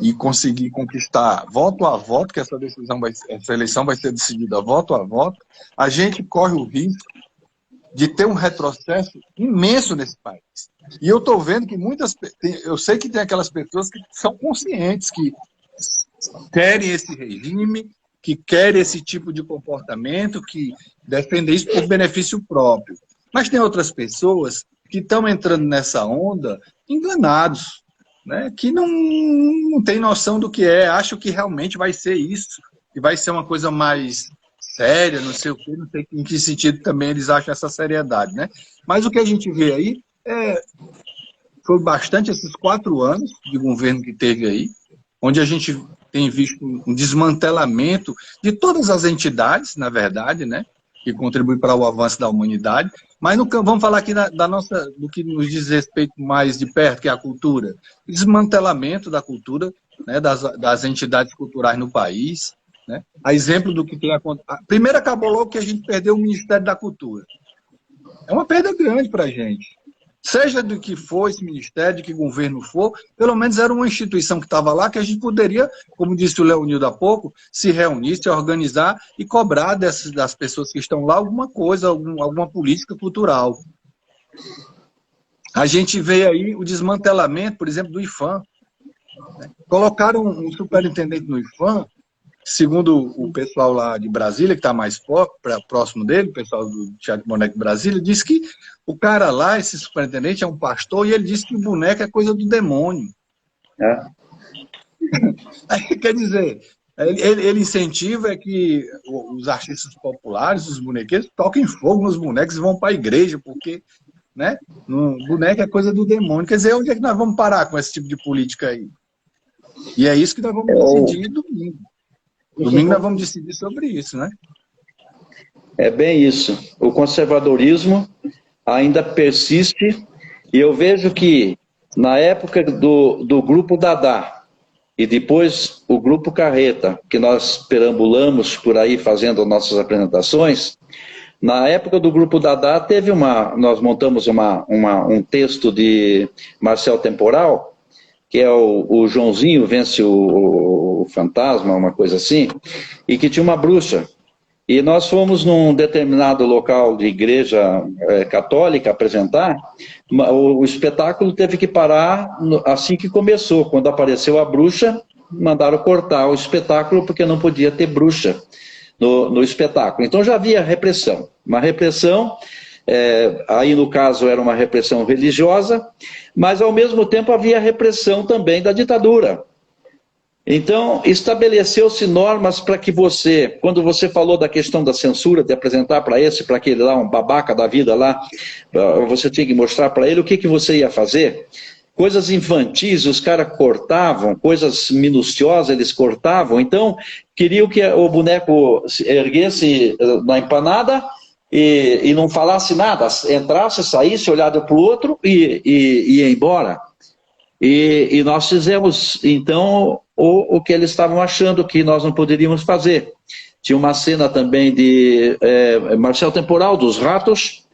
e conseguir conquistar voto a voto, que essa eleição vai ser decidida voto a voto, a gente corre o risco de ter um retrocesso imenso nesse país. E eu estou vendo que eu sei que tem aquelas pessoas que são conscientes, que querem esse regime, que querem esse tipo de comportamento, que defendem isso por benefício próprio. Mas tem outras pessoas que estão entrando nessa onda enganados, né? Que não tem noção do que acham que realmente vai ser isso, que vai ser uma coisa mais séria, não sei o quê, não sei em que sentido também eles acham essa seriedade, né? Mas o que a gente vê aí foi bastante esses 4 anos de governo que teve aí, onde a gente tem visto um desmantelamento de todas as entidades, na verdade, né, que contribuem para o avanço da humanidade, mas vamos falar aqui do que nos diz respeito mais de perto, que é a cultura. Desmantelamento da cultura, né, das entidades culturais no país, né? A exemplo do que tem acontecido. Primeiro acabou logo que a gente perdeu o Ministério da Cultura. É uma perda grande para a gente. Seja do que for esse ministério, de que governo for, pelo menos era uma instituição que estava lá, que a gente poderia, como disse o Leonildo há pouco, se reunir, se organizar e cobrar das pessoas que estão lá alguma coisa, alguma política cultural. A gente vê aí o desmantelamento, por exemplo, do IPHAN. Colocaram um superintendente no IPHAN, segundo o pessoal lá de Brasília, que está mais próximo dele, o pessoal do Teatro Boneco de Brasília, disse que o cara lá, esse superintendente, é um pastor, e ele disse que o boneco é coisa do demônio. Aí, quer dizer, ele incentiva que os artistas populares, os bonequeiros, toquem fogo nos bonecos e vão para a igreja, porque, né, boneco é coisa do demônio. Quer dizer, onde é que nós vamos parar com esse tipo de política aí? E é isso que nós vamos decidir domingo. Domingo nós vamos decidir sobre isso, né? É bem isso. O conservadorismo ainda persiste, e eu vejo que na época do grupo Dadá e depois o grupo Carreta, que nós perambulamos por aí fazendo nossas apresentações, na época do grupo Dadá nós montamos um texto de Marcel Temporal, que é o Joãozinho vence o fantasma, uma coisa assim, e que tinha uma bruxa. E nós fomos num determinado local de igreja católica apresentar, o espetáculo teve que parar assim que começou. Quando apareceu a bruxa, mandaram cortar o espetáculo porque não podia ter bruxa no espetáculo. Então já havia repressão, uma repressão, aí no caso era uma repressão religiosa, mas ao mesmo tempo havia repressão também da ditadura. Então estabeleceu-se normas para que você, quando você falou da questão da censura, de apresentar para aquele lá, um babaca da vida lá, você tinha que mostrar para ele o que você ia fazer. Coisas infantis, os caras cortavam, coisas minuciosas eles cortavam, então queriam que o boneco erguesse na empanada e não falasse nada, entrasse, saísse, olhava para o outro e ia embora. E nós fizemos, então, o que eles estavam achando que nós não poderíamos fazer. Tinha uma cena também de Marcel Temporal, dos ratos,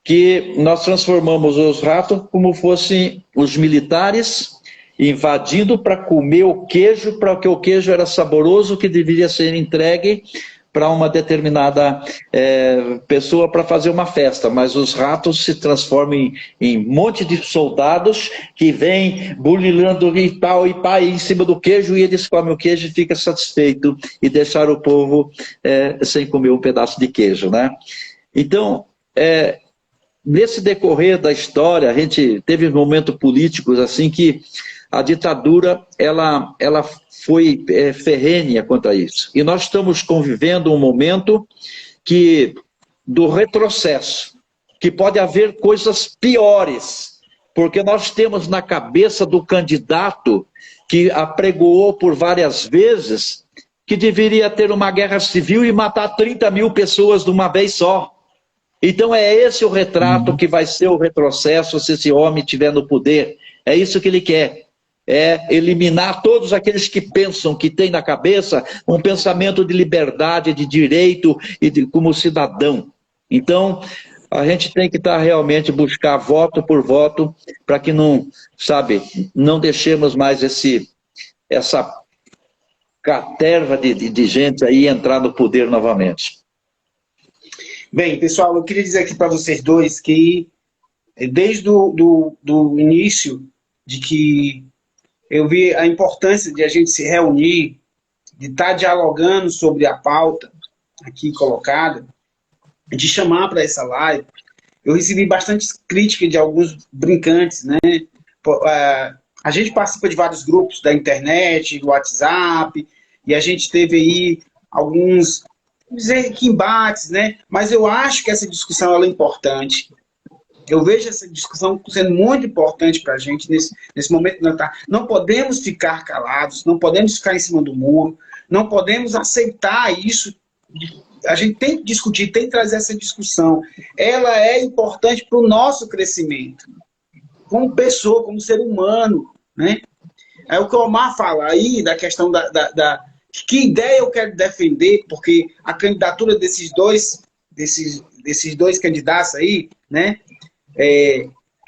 que nós transformamos os ratos como fossem os militares invadindo para comer o queijo, para que o queijo era saboroso, que deveria ser entregue para uma determinada pessoa para fazer uma festa, mas os ratos se transformam em um monte de soldados que vêm burilando e tal, e pá, em cima do queijo, e eles comem o queijo e ficam satisfeitos, e deixaram o povo sem comer um pedaço de queijo, né? Então, nesse decorrer da história, a gente teve momentos políticos assim que a ditadura ela foi ferrenha contra isso. E nós estamos convivendo um momento do retrocesso, que pode haver coisas piores, porque nós temos na cabeça do candidato que apregoou por várias vezes que deveria ter uma guerra civil e matar 30 mil pessoas de uma vez só. Então é esse o retrato que vai ser o retrocesso se esse homem estiver no poder. É isso que ele quer. É eliminar todos aqueles que pensam, que têm na cabeça um pensamento de liberdade, de direito e como cidadão. Então, a gente tem que realmente buscar voto por voto para que não deixemos mais essa caterva de gente aí entrar no poder novamente. Bem, pessoal, eu queria dizer aqui para vocês dois que desde do início de que eu vi a importância de a gente se reunir, de estar dialogando sobre a pauta aqui colocada, de chamar para essa live, eu recebi bastante crítica de alguns brincantes, né? A gente participa de vários grupos da internet, do WhatsApp, e a gente teve aí alguns, vamos dizer que embates, né? Mas eu acho que essa discussão ela é importante. Eu vejo essa discussão sendo muito importante para a gente nesse momento. Não podemos ficar calados, não podemos ficar em cima do muro, não podemos aceitar isso. A gente tem que discutir, tem que trazer essa discussão. Ela é importante para o nosso crescimento, como pessoa, como ser humano, né? É o que o Omar fala aí, da questão que ideia eu quero defender, porque a candidatura desses dois candidatos aí, né?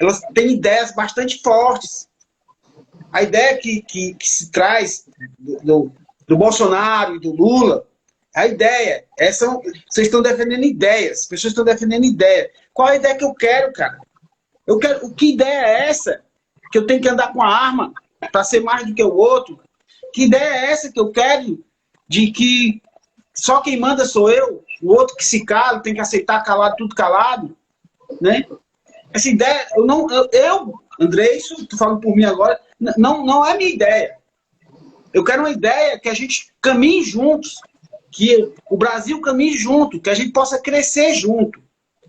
Elas têm ideias bastante fortes. A ideia que se traz do Bolsonaro e do Lula, a ideia, vocês estão defendendo ideias, as pessoas estão defendendo ideia. Qual a ideia que eu quero, cara? Que ideia é essa? Que eu tenho que andar com a arma para ser mais do que o outro? Que ideia é essa que eu quero de que só quem manda sou eu, o outro que se cala, tem que aceitar calado, tudo calado, né? Essa ideia, André, isso tu falando por mim agora, não é minha ideia. Eu quero uma ideia que a gente caminhe juntos, que o Brasil caminhe junto, que a gente possa crescer junto.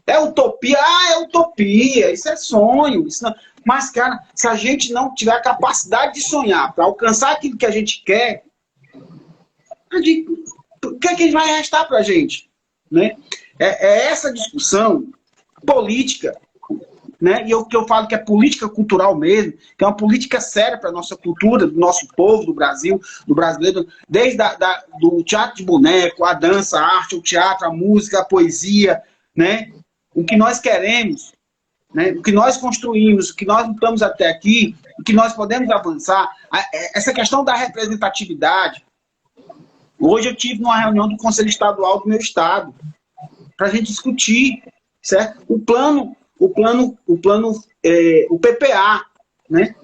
É utopia? É utopia, isso é sonho. Isso não... Mas, cara, se a gente não tiver a capacidade de sonhar para alcançar aquilo que a gente quer, o que é que vai restar para a gente? Né? É essa discussão política, né? E o que eu falo que é política cultural mesmo, que é uma política séria para a nossa cultura, do nosso povo, do Brasil, do brasileiro, desde do teatro de boneco, a dança, a arte, o teatro, a música, a poesia, né? O que nós queremos, né? O que nós construímos, o que nós lutamos até aqui, o que nós podemos avançar, essa questão da representatividade. Hoje eu tive numa reunião do Conselho Estadual do meu estado, para a gente discutir, certo? O PPA, né?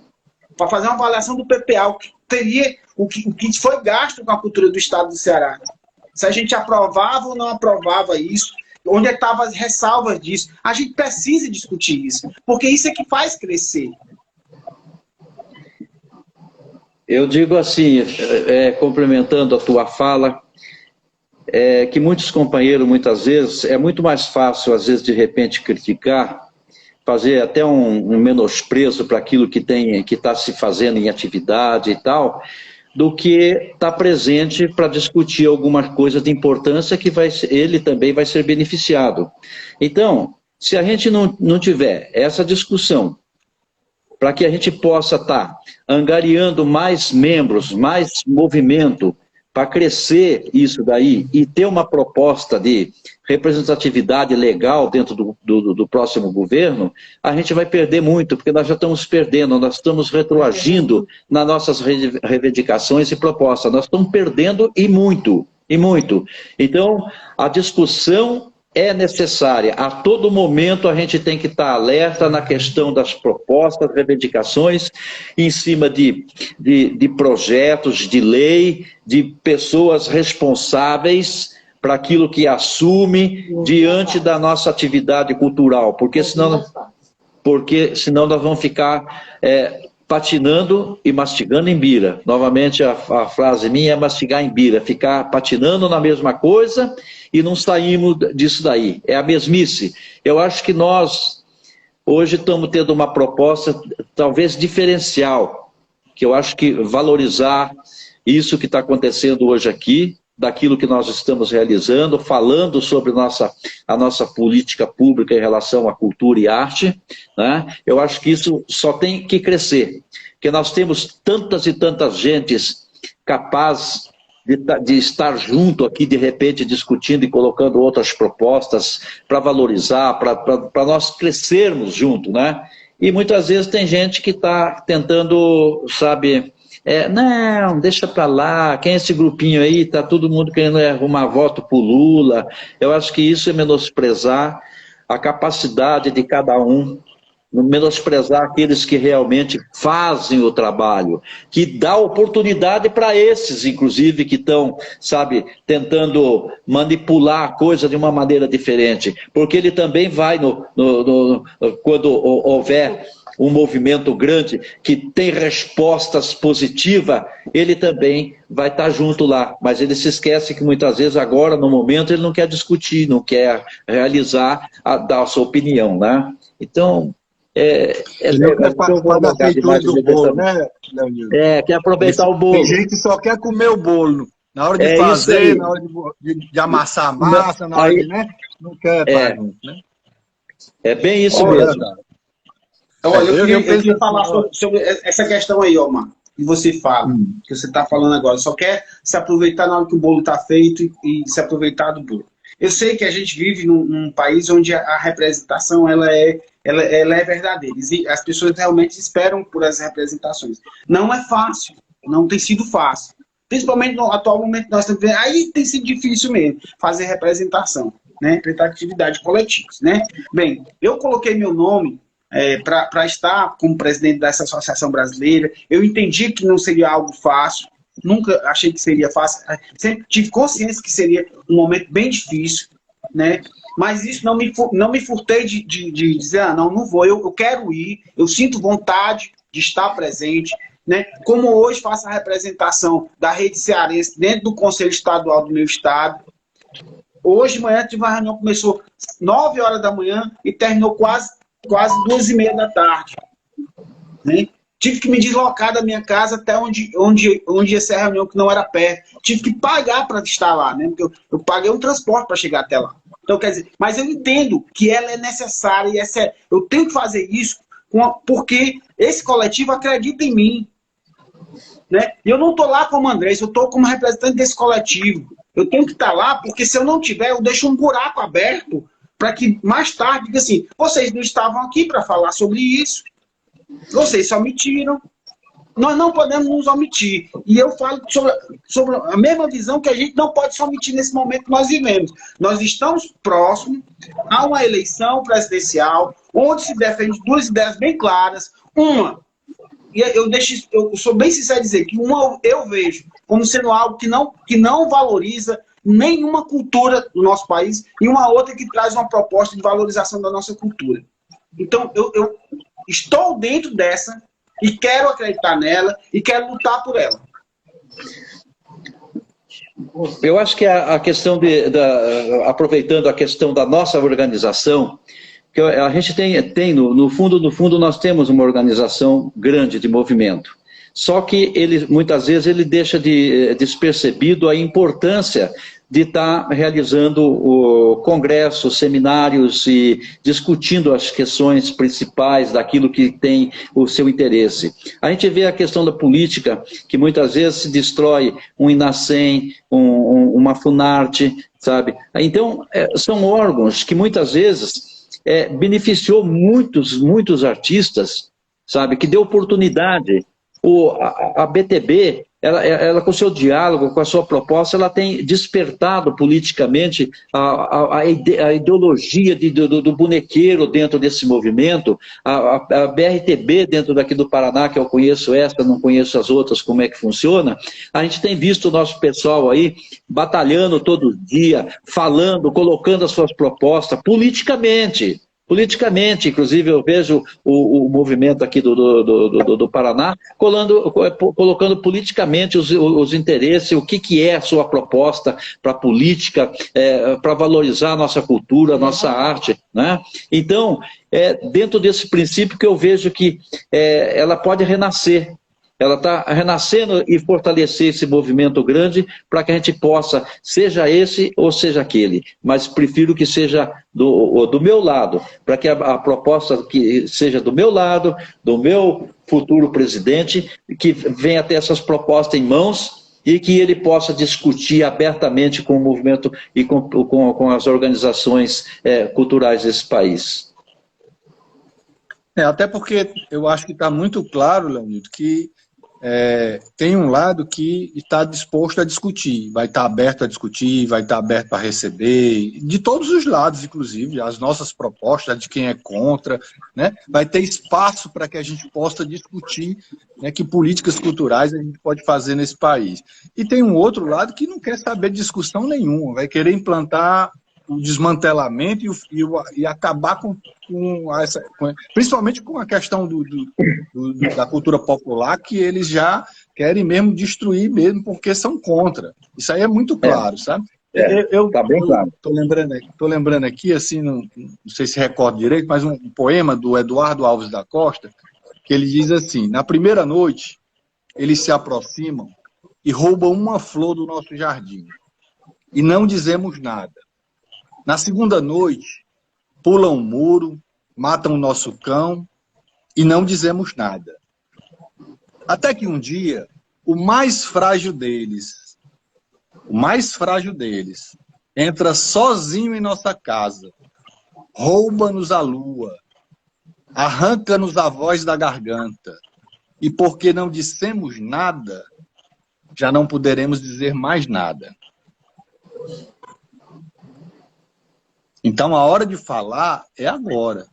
Para fazer uma avaliação do PPA, o que foi gasto com a cultura do estado do Ceará. se a gente aprovava ou não aprovava isso, onde estavam as ressalvas disso. A gente precisa discutir isso, porque isso é que faz crescer. Eu digo assim, complementando a tua fala, que muitos companheiros, muitas vezes, é muito mais fácil, às vezes, de repente, criticar, fazer até um menosprezo para aquilo que está se fazendo em atividade e tal, do que estar presente para discutir alguma coisa de importância que ele também vai ser beneficiado. Então, se a gente não tiver essa discussão, para que a gente possa estar angariando mais membros, mais movimento, para crescer isso daí e ter uma proposta de representatividade legal dentro do próximo governo, a gente vai perder muito, porque nós já estamos perdendo, nós estamos retroagindo nas nossas reivindicações e propostas, nós estamos perdendo e muito, e muito. Então, a discussão é necessária. A todo momento a gente tem que estar alerta na questão das propostas, reivindicações, em cima de projetos de lei, de pessoas responsáveis para aquilo que assume diante da nossa atividade cultural, porque senão nós vamos ficar patinando e mastigando em bira. Novamente a frase minha é mastigar em bira, ficar patinando na mesma coisa e não saímos disso daí. É a mesmice. Eu acho que nós hoje estamos tendo uma proposta talvez diferencial, que eu acho que valorizar isso que está acontecendo hoje aqui, daquilo que nós estamos realizando, falando sobre a nossa política pública em relação à cultura e arte, né? Eu acho que isso só tem que crescer, porque nós temos tantas e tantas gentes capazes de estar junto aqui, de repente, discutindo e colocando outras propostas para valorizar, para nós crescermos junto, né? E muitas vezes tem gente que está tentando, sabe... não, deixa para lá, quem é esse grupinho aí, está todo mundo querendo arrumar voto para o Lula. Eu acho que isso é menosprezar a capacidade de cada um, menosprezar aqueles que realmente fazem o trabalho, que dá oportunidade para esses, inclusive, que estão, sabe, tentando manipular a coisa de uma maneira diferente, porque ele também vai, quando houver um movimento grande que tem respostas positivas, ele também vai estar junto lá. Mas ele se esquece que muitas vezes agora, no momento, ele não quer discutir, não quer realizar, dar a sua opinião, né? Então, não quer participar da feitura do bolo, né, Leonildo? Quer aproveitar o bolo. Tem gente que só quer comer o bolo. Na hora de fazer, na hora de amassar a massa, na hora de, né? Não quer estar junto, né? É bem isso mesmo. Olha, eu queria falar sobre essa questão aí, Omar, que você fala, que você está falando agora. Só quer se aproveitar na hora que o bolo está feito e se aproveitar do bolo. Eu sei que a gente vive num país onde a representação ela é verdadeira. As pessoas realmente esperam por as representações. Não é fácil, não tem sido fácil. Principalmente no atual momento que nós estamos vivendo, aí tem sido difícil mesmo fazer representação, né? Representatividade coletiva, né? Bem, eu coloquei meu nome para estar como presidente dessa associação brasileira. Eu entendi que não seria algo fácil, nunca achei que seria fácil, sempre tive consciência que seria um momento bem difícil, né? Mas isso não me furtei de dizer, não vou, eu quero ir, eu sinto vontade de estar presente, né? Como hoje faço a representação da rede cearense dentro do Conselho Estadual do meu estado. Hoje de manhã tive uma reunião que começou 9 horas da manhã e terminou quase 2h30 da tarde. Né? Tive que me deslocar da minha casa até onde ia ser a reunião, que não era perto. Tive que pagar para estar lá, né? Porque eu paguei um transporte para chegar até lá. Então, quer dizer, mas eu entendo que ela é necessária e eu tenho que fazer isso porque esse coletivo acredita em mim. Né? E eu não estou lá como Andrés, eu estou como representante desse coletivo. Eu tenho que estar lá, porque se eu não tiver, eu deixo um buraco aberto para que mais tarde diga assim, vocês não estavam aqui para falar sobre isso, vocês se omitiram, nós não podemos nos omitir. E eu falo sobre a mesma visão que a gente não pode se omitir nesse momento que nós vivemos. Nós estamos próximos a uma eleição presidencial, onde se defende duas ideias bem claras. Uma, e eu sou bem sincero em dizer que uma eu vejo como sendo algo que não valoriza nenhuma cultura no nosso país e uma outra que traz uma proposta de valorização da nossa cultura. Então, eu estou dentro dessa e quero acreditar nela e quero lutar por ela. Eu acho que a questão aproveitando a questão da nossa organização, que a gente tem no fundo nós temos uma organização grande de movimento. Só que muitas vezes ele deixa despercebido a importância de estar realizando congressos, seminários e discutindo as questões principais daquilo que tem o seu interesse. A gente vê a questão da política, que muitas vezes se destrói um INASEM, uma Funarte, sabe? Então, são órgãos que muitas vezes beneficiou muitos artistas, sabe? Que deu oportunidade. A BTB, ela com o seu diálogo, com a sua proposta, ela tem despertado politicamente a ideologia do bonequeiro dentro desse movimento, a BRTB dentro daqui do Paraná, que eu conheço essa, não conheço as outras, como é que funciona. A gente tem visto o nosso pessoal aí batalhando todo dia, falando, colocando as suas propostas politicamente. Politicamente, inclusive eu vejo o movimento aqui do Paraná colocando politicamente os interesses, o que é a sua proposta para a política, para valorizar a nossa cultura, a nossa arte, né? Então, dentro desse princípio que eu vejo que ela pode renascer. Ela está renascendo e fortalecer esse movimento grande para que a gente possa, seja esse ou seja aquele, mas prefiro que seja do meu lado, para que a proposta que seja do meu lado, do meu futuro presidente, que venha ter essas propostas em mãos e que ele possa discutir abertamente com o movimento e com as organizações culturais desse país. Até porque eu acho que está muito claro, Leonildo, que tem um lado que está disposto a discutir, vai estar aberto a discutir, vai estar aberto para receber, de todos os lados, inclusive, as nossas propostas, de quem é contra, né? Vai ter espaço para que a gente possa discutir, né, que políticas culturais a gente pode fazer nesse país. E tem um outro lado que não quer saber de discussão nenhuma, vai querer implantar o desmantelamento e acabar principalmente com a questão da cultura popular, que eles já querem mesmo destruir mesmo, porque são contra. Isso aí é muito claro, sabe? Tá bem claro. Tô lembrando aqui, assim, não sei se recordo direito, mas um poema do Eduardo Alves da Costa, que ele diz assim: na primeira noite, eles se aproximam e roubam uma flor do nosso jardim, e não dizemos nada. Na segunda noite, pulam um muro, matam o nosso cão e não dizemos nada. Até que um dia, o mais frágil deles, entra sozinho em nossa casa, rouba-nos a lua, arranca-nos a voz da garganta, e porque não dissemos nada, já não poderemos dizer mais nada. Então, a hora de falar é agora.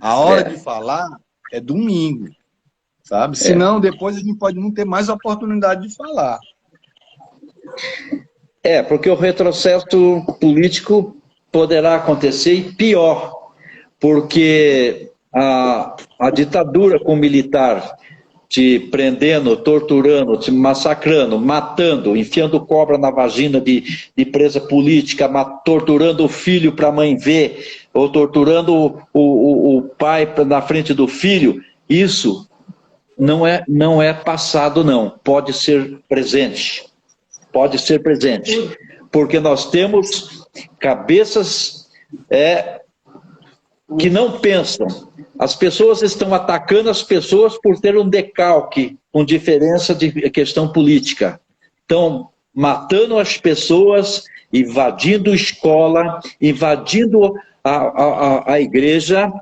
A hora de falar é domingo, sabe? Senão, depois a gente pode não ter mais oportunidade de falar. Porque o retrocesso político poderá acontecer e pior, porque a ditadura com o militar te prendendo, torturando, te massacrando, matando, enfiando cobra na vagina de presa política, torturando o filho para a mãe ver, ou torturando o pai na frente do filho, isso não é passado, não. Pode ser presente. Pode ser presente. Porque nós temos cabeças que não pensam. As pessoas estão atacando as pessoas por ter um decalque com diferença de questão política. Estão matando as pessoas, invadindo escola, invadindo a igreja,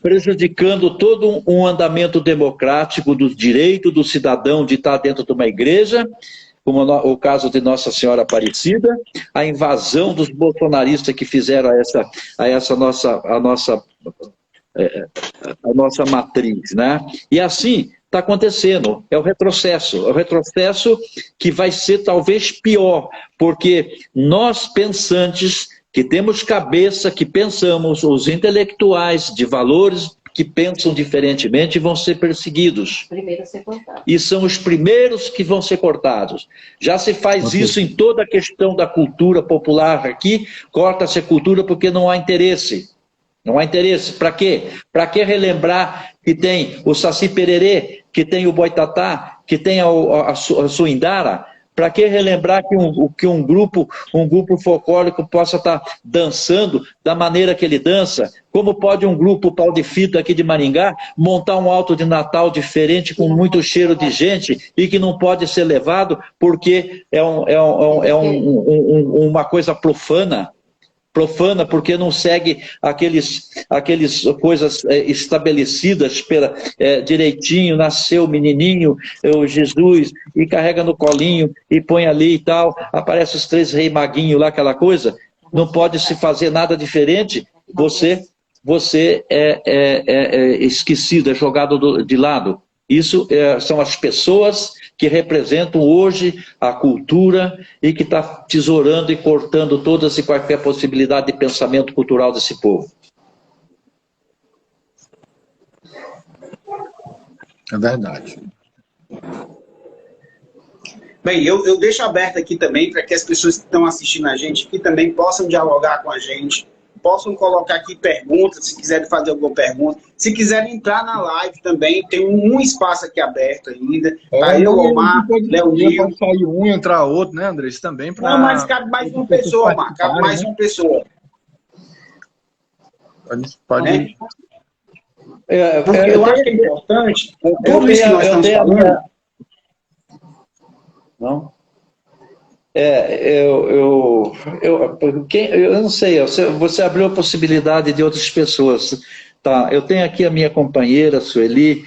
prejudicando todo um andamento democrático do direito do cidadão de estar dentro de uma igreja, como o caso de Nossa Senhora Aparecida, a invasão dos bolsonaristas que fizeram a nossa matriz, né? E assim, está acontecendo, é o retrocesso que vai ser talvez pior, porque nós pensantes, que temos cabeça, que pensamos, os intelectuais de valores que pensam diferentemente vão ser perseguidos. Primeiro a ser cortado. E são os primeiros que vão ser cortados. Já se faz isso em toda a questão da cultura popular aqui, corta-se a cultura porque não há interesse. Não há interesse. Para quê? Para que relembrar que tem o Saci Pererê, que tem o Boitatá, que tem a Suindara? Para que relembrar que um grupo folclórico possa estar dançando da maneira que ele dança? Como pode um grupo Pau de Fita aqui de Maringá montar um alto de Natal diferente com muito cheiro de gente e que não pode ser levado porque é uma coisa profana? Profana porque não segue aqueles coisas estabelecidas direitinho, nasceu o menininho, o Jesus, e carrega no colinho e põe ali e tal, aparece os 3 reis maguinhos lá, aquela coisa, não pode se fazer nada diferente, você é esquecido, é jogado de lado. Isso são as pessoas que representam hoje a cultura e que está tesourando e cortando todas e qualquer possibilidade de pensamento cultural desse povo. É verdade. Bem, eu deixo aberto aqui também para que as pessoas que estão assistindo a gente aqui também possam dialogar com a gente, possam colocar aqui perguntas, se quiserem fazer alguma pergunta. Se quiserem entrar na live também, tem um espaço aqui aberto ainda. Tá eu, Omar, Leonil. Pode sair um e entrar outro, né, André? Isso também para... Não, mas cabe mais uma pessoa, Omar. Cabe mais uma pessoa. Pode ir. Porque eu acho que é importante, tudo isso que nós estamos falando... Não? Eu não sei, você abriu a possibilidade de outras pessoas. Tá, eu tenho aqui a minha companheira, Sueli,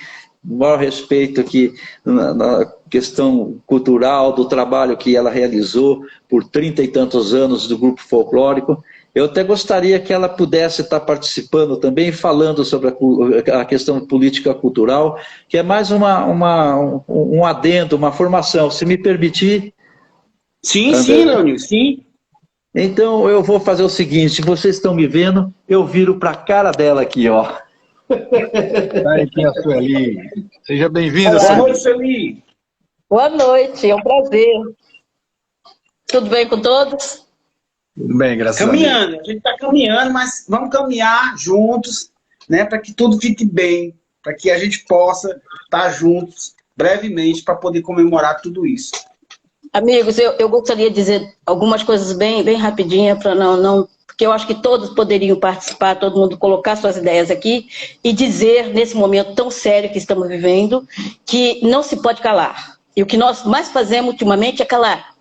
o maior respeito aqui na questão cultural, do trabalho que ela realizou por 30 e tantos anos do grupo folclórico. Eu até gostaria que ela pudesse estar participando também, falando sobre a questão política cultural, que é mais um adendo, uma formação, se me permitir. Sim, sim, Leonil, sim. Então eu vou fazer o seguinte, vocês estão me vendo, eu viro para a cara dela aqui, ó. Aqui a Sueli. Seja bem-vinda, Boa noite, Sueli. Boa noite, é um prazer. Tudo bem com todos? Tudo bem, graças a Deus. Caminhando, a gente está caminhando, mas vamos caminhar juntos, né, para que tudo fique bem, para que a gente possa estar juntos brevemente para poder comemorar tudo isso. Amigos, eu gostaria de dizer algumas coisas bem rapidinha, para porque eu acho que todos poderiam participar, todo mundo colocar suas ideias aqui e dizer, nesse momento tão sério que estamos vivendo, que não se pode calar. E o que nós mais fazemos ultimamente é calar.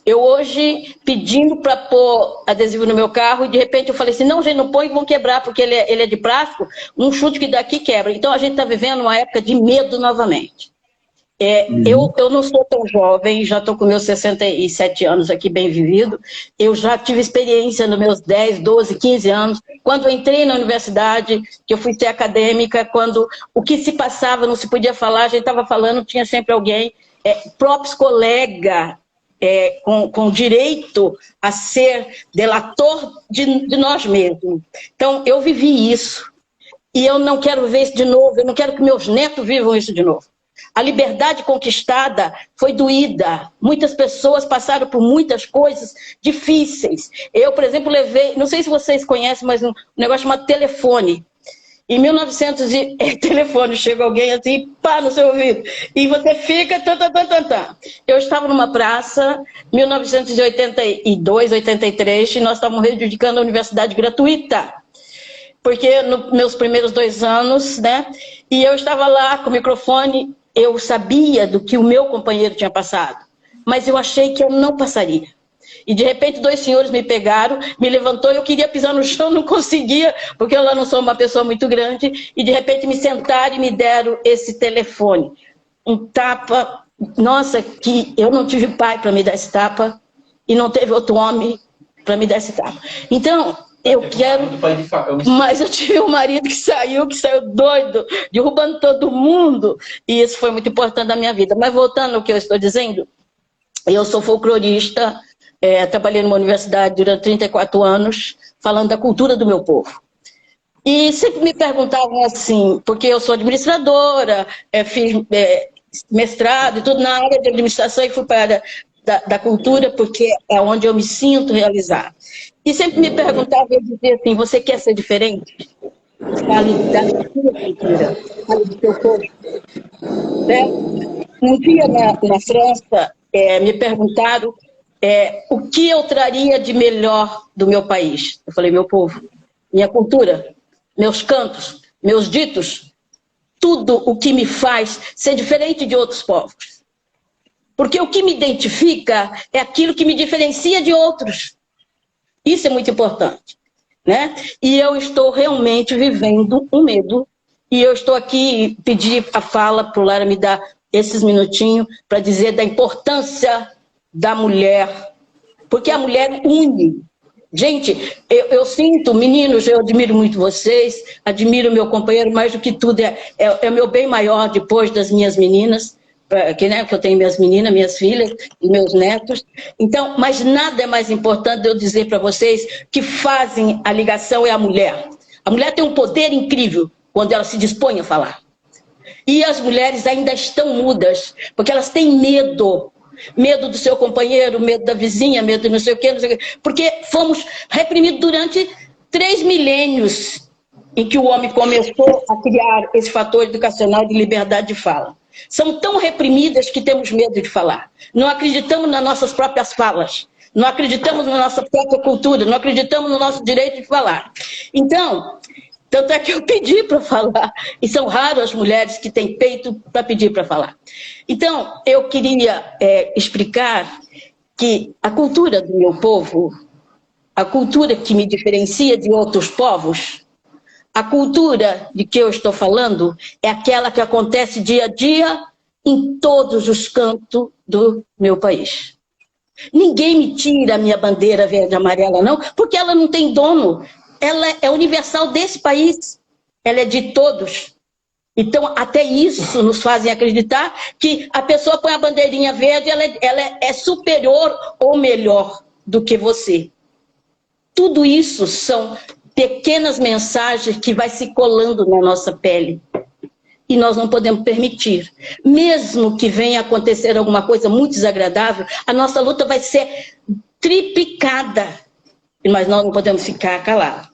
Eu hoje, pedindo para pôr adesivo no meu carro, e de repente eu falei assim, não, gente, não põe, vão quebrar, porque ele é de plástico, um chute que daqui quebra. Então a gente está vivendo uma época de medo novamente. Eu não sou tão jovem, já estou com meus 67 anos aqui bem vivido, eu já tive experiência nos meus 10, 12, 15 anos, quando eu entrei na universidade, que eu fui ser acadêmica, quando o que se passava não se podia falar, a gente estava falando, tinha sempre alguém, próprios colegas, com direito a ser delator de nós mesmos. Então, eu vivi isso, e eu não quero ver isso de novo, eu não quero que meus netos vivam isso de novo. A liberdade conquistada foi doída. Muitas pessoas passaram por muitas coisas difíceis. Eu, por exemplo, levei, não sei se vocês conhecem, mas um negócio chamado telefone. Em 1900, telefone, chega alguém assim, pá, no seu ouvido. E você fica... Eu estava numa praça, 1982, 83, e nós estávamos reivindicando a universidade gratuita. Porque nos meus primeiros 2 anos, né? E eu estava lá com o microfone, eu sabia do que o meu companheiro tinha passado, mas eu achei que eu não passaria. E de repente 2 senhores me pegaram, me levantou, eu queria pisar no chão, não conseguia, porque eu lá não sou uma pessoa muito grande, e de repente me sentaram e me deram esse telefone. Um tapa, nossa, que eu não tive pai para me dar esse tapa, e não teve outro homem para me dar esse tapa. Então, Eu quero, mas eu tive um marido que saiu doido, derrubando todo mundo, e isso foi muito importante na minha vida. Mas voltando ao que eu estou dizendo, eu sou folclorista, trabalhei numa universidade durante 34 anos, falando da cultura do meu povo. E sempre me perguntavam assim, porque eu sou administradora, fiz mestrado e tudo na área de administração e fui para a área da cultura, porque é onde eu me sinto realizada. E sempre me perguntavam, eu dizia assim, você quer ser diferente? Fale da sua cultura, fale do seu povo. Né? Um dia na França, me perguntaram o que eu traria de melhor do meu país. Eu falei, meu povo, minha cultura, meus cantos, meus ditos, tudo o que me faz ser diferente de outros povos. Porque o que me identifica é aquilo que me diferencia de outros. Isso é muito importante, né? E eu estou realmente vivendo um medo. E eu estou aqui, pedir a fala para o Lara me dar esses minutinhos para dizer da importância da mulher. Porque a mulher une. Gente, eu sinto, meninos, eu admiro muito vocês, admiro meu companheiro, mais do que tudo, é o meu bem maior depois das minhas meninas, que eu tenho minhas meninas, minhas filhas e meus netos. Então, mas nada é mais importante eu dizer para vocês que fazem a ligação é a mulher. A mulher tem um poder incrível quando ela se dispõe a falar. E as mulheres ainda estão mudas, porque elas têm medo. Medo do seu companheiro, medo da vizinha, medo de não sei o quê, porque fomos reprimidos durante 3 milênios em que o homem começou a criar esse fator educacional de liberdade de fala. São tão reprimidas que temos medo de falar. Não acreditamos nas nossas próprias falas. Não acreditamos na nossa própria cultura. Não acreditamos no nosso direito de falar. Então, tanto é que eu pedi para falar. E são raras as mulheres que têm peito para pedir para falar. Então, eu queria explicar que a cultura do meu povo, a cultura que me diferencia de outros povos, a cultura de que eu estou falando é aquela que acontece dia a dia em todos os cantos do meu país. Ninguém me tira a minha bandeira verde e amarela, não, porque ela não tem dono. Ela é universal desse país. Ela é de todos. Então, até isso nos fazem acreditar que a pessoa põe a bandeirinha verde, ela é superior ou melhor do que você. Tudo isso são pequenas mensagens que vai se colando na nossa pele. E nós não podemos permitir. Mesmo que venha acontecer alguma coisa muito desagradável, a nossa luta vai ser triplicada. Mas nós não podemos ficar calados.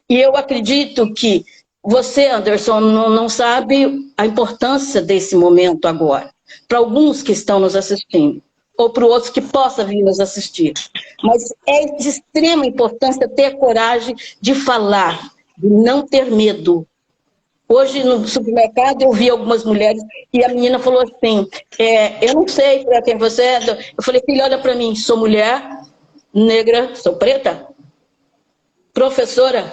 E eu acredito que você, Anderson, não sabe a importância desse momento agora. Para alguns que estão nos assistindo, ou para outros que possam vir nos assistir. Mas é de extrema importância ter coragem de falar, de não ter medo. Hoje, no supermercado, eu vi algumas mulheres e a menina falou assim, eu não sei para quem você é. Eu falei, filha, olha para mim, sou mulher, negra, sou preta, professora,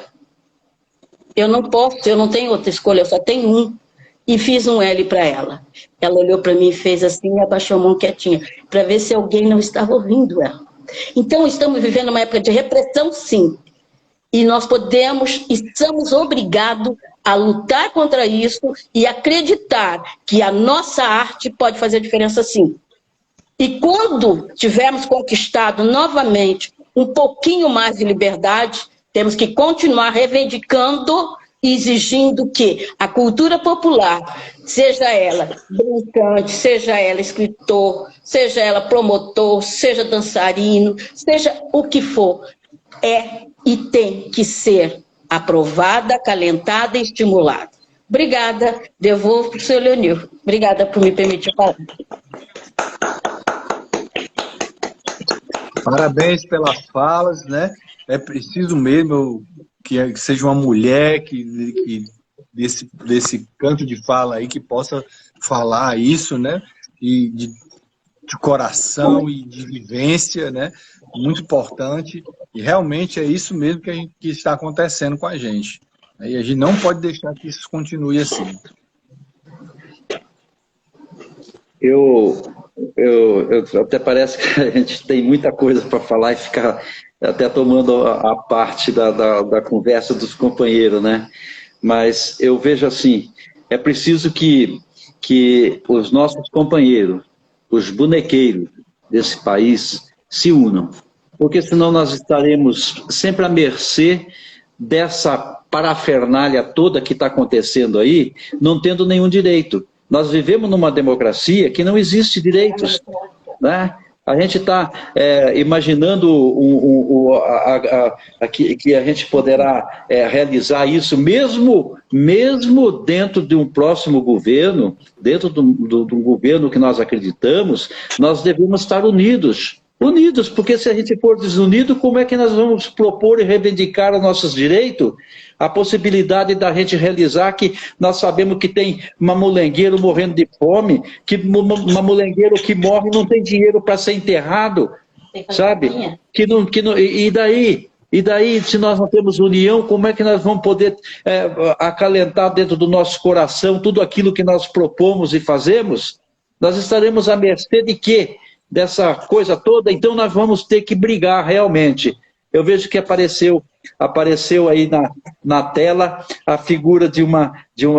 eu não posso, eu não tenho outra escolha, eu só tenho um. E fiz um L para ela. Ela olhou para mim e fez assim e abaixou a mão quietinha, para ver se alguém não estava ouvindo ela. Então, estamos vivendo uma época de repressão, sim. E nós podemos, estamos obrigados a lutar contra isso e acreditar que a nossa arte pode fazer diferença, sim. E quando tivermos conquistado novamente um pouquinho mais de liberdade, temos que continuar reivindicando e exigindo que a cultura popular, seja ela brincante, seja ela escritor, seja ela promotor, seja dançarino, seja o que for, é e tem que ser aprovada, acalentada e estimulada. Obrigada, devolvo para o seu Leonil. Obrigada por me permitir falar. Parabéns pelas falas, né? É preciso mesmo que seja uma mulher que desse canto de fala aí que possa falar isso, né? E de coração e de vivência, né? Muito importante. E realmente é isso mesmo que está acontecendo com a gente. E a gente não pode deixar que isso continue assim. Até parece que a gente tem muita coisa para falar e ficar até tomando a parte da conversa dos companheiros, né? Mas eu vejo assim, é preciso que os nossos companheiros, os bonequeiros desse país, se unam, porque senão nós estaremos sempre à mercê dessa parafernália toda que está acontecendo aí, não tendo nenhum direito. Nós vivemos numa democracia que não existe direitos, né? A gente está imaginando que a gente poderá realizar isso mesmo dentro de um próximo governo, dentro de um governo que nós acreditamos, nós devemos estar unidos. Unidos, porque se a gente for desunido, como é que nós vamos propor e reivindicar os nossos direitos? A possibilidade da gente realizar que nós sabemos que tem mamulengueiro morrendo de fome, que mamulengueiro que morre não tem dinheiro para ser enterrado, sabe? E daí? E daí, se nós não temos união, como é que nós vamos poder acalentar dentro do nosso coração tudo aquilo que nós propomos e fazemos? Nós estaremos à mercê de quê? Dessa coisa toda, então nós vamos ter que brigar realmente. Eu vejo que apareceu aí na tela a figura de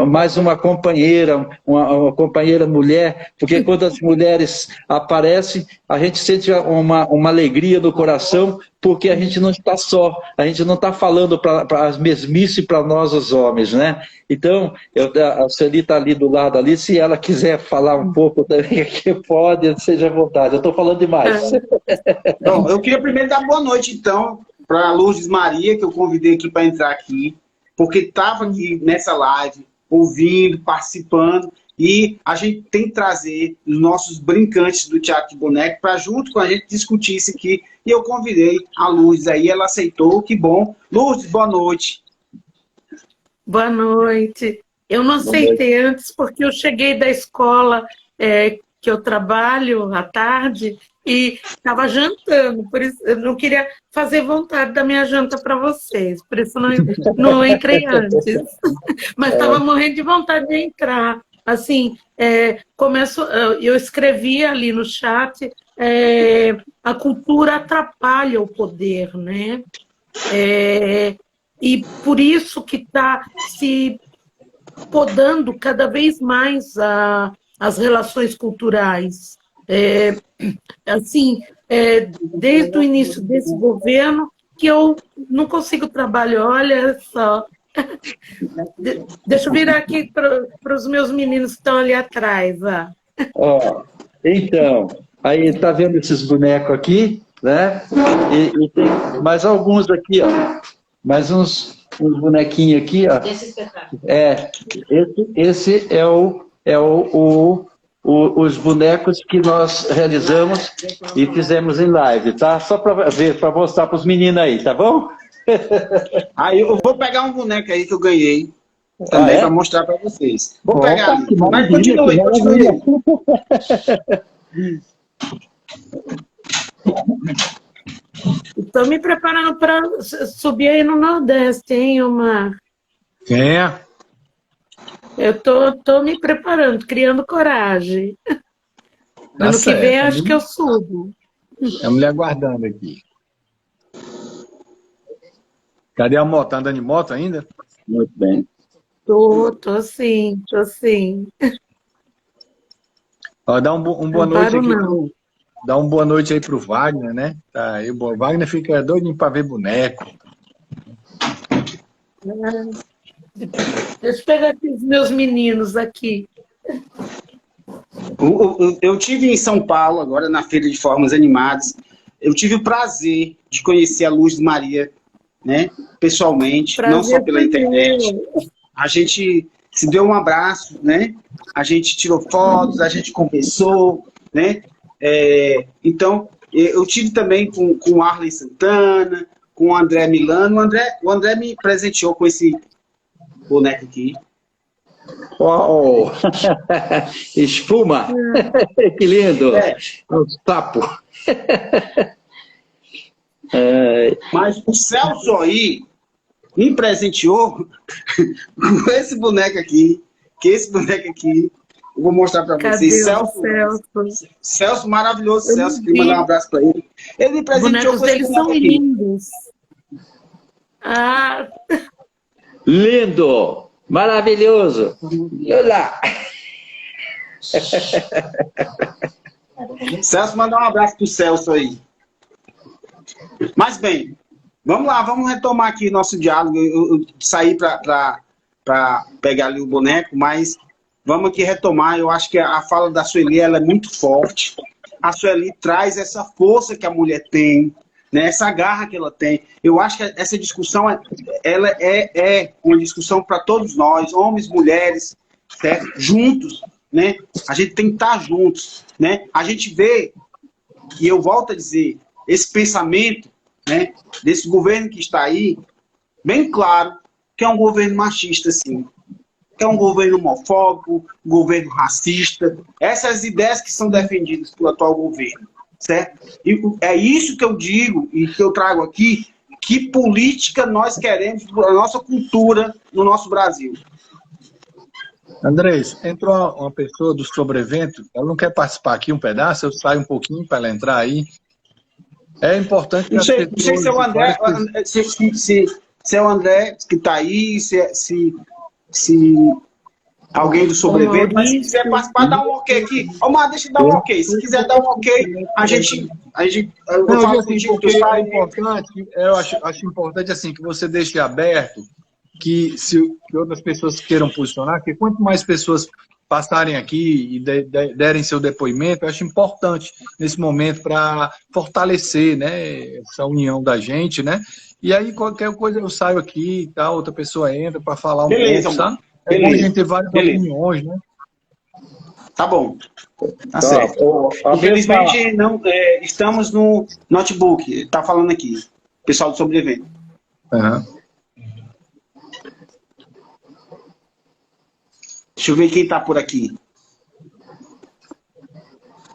mais uma companheira, uma companheira mulher, porque quando as mulheres aparecem, a gente sente uma alegria no coração, porque a gente não está só, a gente não está falando para as mesmices para nós os homens, né? Então, a Sueli está ali do lado ali, se ela quiser falar um pouco também, que pode, seja à vontade. Eu estou falando demais. Bom, eu queria primeiro dar boa noite, então, para a Lourdes Maria, que eu convidei aqui para entrar aqui, porque estava aqui nessa live, ouvindo, participando, e a gente tem que trazer os nossos brincantes do Teatro de Boneco para junto com a gente discutir isso aqui. E eu convidei a Lourdes aí, ela aceitou, que bom. Lourdes, boa noite. Boa noite. Eu não aceitei antes porque eu cheguei da escola que eu trabalho à tarde e estava jantando, por isso eu não queria fazer vontade da minha janta para vocês, por isso não entrei antes. Mas estava morrendo de vontade de entrar. Assim, eu escrevi ali no chat, a cultura atrapalha o poder, né? E por isso que está se podando cada vez mais as relações culturais. Desde o início desse governo, que eu não consigo trabalhar, olha só. Deixa eu virar aqui para os meus meninos que estão ali atrás. Então, aí tá vendo esses bonecos aqui, né? E tem mais alguns aqui, ó. Mais uns bonequinhos aqui, ó. Esse espetáculo. Esse é os bonecos que nós realizamos e fizemos em live, tá? Só para ver, para mostrar para os meninos aí, tá bom? Aí eu vou pegar um boneco aí que eu ganhei também para mostrar para vocês. Vou pegar ali. Mas continue. Estou me preparando para subir aí no Nordeste, hein, Omar? Quem é? Eu tô me preparando, criando coragem. Ano que vem acho que eu subo. Estamos lhe aguardando aqui. Cadê a moto? Tá andando de moto ainda? Muito bem. Tô sim. Ó, dá boa noite aqui. Dá uma boa noite aí pro Wagner, né? Tá aí, o Wagner fica doidinho para ver boneco. Deixa eu pegar aqui os meus meninos aqui. Eu tive em São Paulo, agora na Feira de Formas Animadas. Eu tive o prazer de conhecer a Lourdes Maria, né? Pessoalmente, não só pela internet. A gente se deu um abraço, né? A gente tirou fotos, a gente conversou, né? Então, eu tive também com o Arlen Santana, com o André Milano. O André me presenteou com esse boneco aqui. Uau! Espuma! Que lindo! Um sapo! Mas o Celso aí me presenteou com esse boneco aqui, que esse boneco aqui Eu vou mostrar para Cadê vocês. o Celso, Celso? Celso maravilhoso, Eu Celso. não Queria vi. mandar um abraço para ele. Ele me Os presenteou bonecos com esse deles boneco são aqui. lindos. Ah, Lindo! Maravilhoso! Olha lá! Celso, mandar um abraço pro Celso aí. Mas bem, vamos lá, vamos retomar aqui nosso diálogo. Eu saí para pegar ali o boneco, mas vamos aqui retomar. Eu acho que a fala da Sueli, ela é muito forte. A Sueli traz essa força que a mulher tem, né? Essa garra que ela tem. Eu acho que essa discussão ela é uma discussão para todos nós, homens, mulheres, certo? Juntos, né? A gente tem que estar juntos, né? A gente vê, e eu volto a dizer, esse pensamento, né, desse governo que está aí, bem claro que é um governo machista, sim. Que é um governo homofóbico, um governo racista. Essas ideias que são defendidas pelo atual governo, certo? E é isso que eu digo e que eu trago aqui, que política nós queremos para a nossa cultura no nosso Brasil. Andrés, entrou uma pessoa do Sobrevento, ela não quer participar aqui um pedaço, eu saio um pouquinho para ela entrar aí. É importante que Não as sei pessoas... se é o André, se é o André que está aí, se alguém do Sobrevento, mas se quiser participar, dá um ok aqui. Ô, Mar, deixa eu dar um ok. Se quiser dar um ok, eu Não, falo assim, contigo, tu porque é sai. importante, eu acho importante assim, que você deixe aberto que outras pessoas queiram posicionar, porque quanto mais pessoas passarem aqui e derem seu depoimento, eu acho importante nesse momento para fortalecer, né, essa união da gente, né? E aí qualquer coisa eu saio aqui e tal, outra pessoa entra para falar um Beleza, pouco, sabe? mano. É bom a Beleza. gente ter várias opiniões, né? Tá bom. Tá certo. Infelizmente, não, estamos no notebook. Tá falando aqui. Pessoal do Sobrevento. Uhum. Deixa eu ver quem tá por aqui.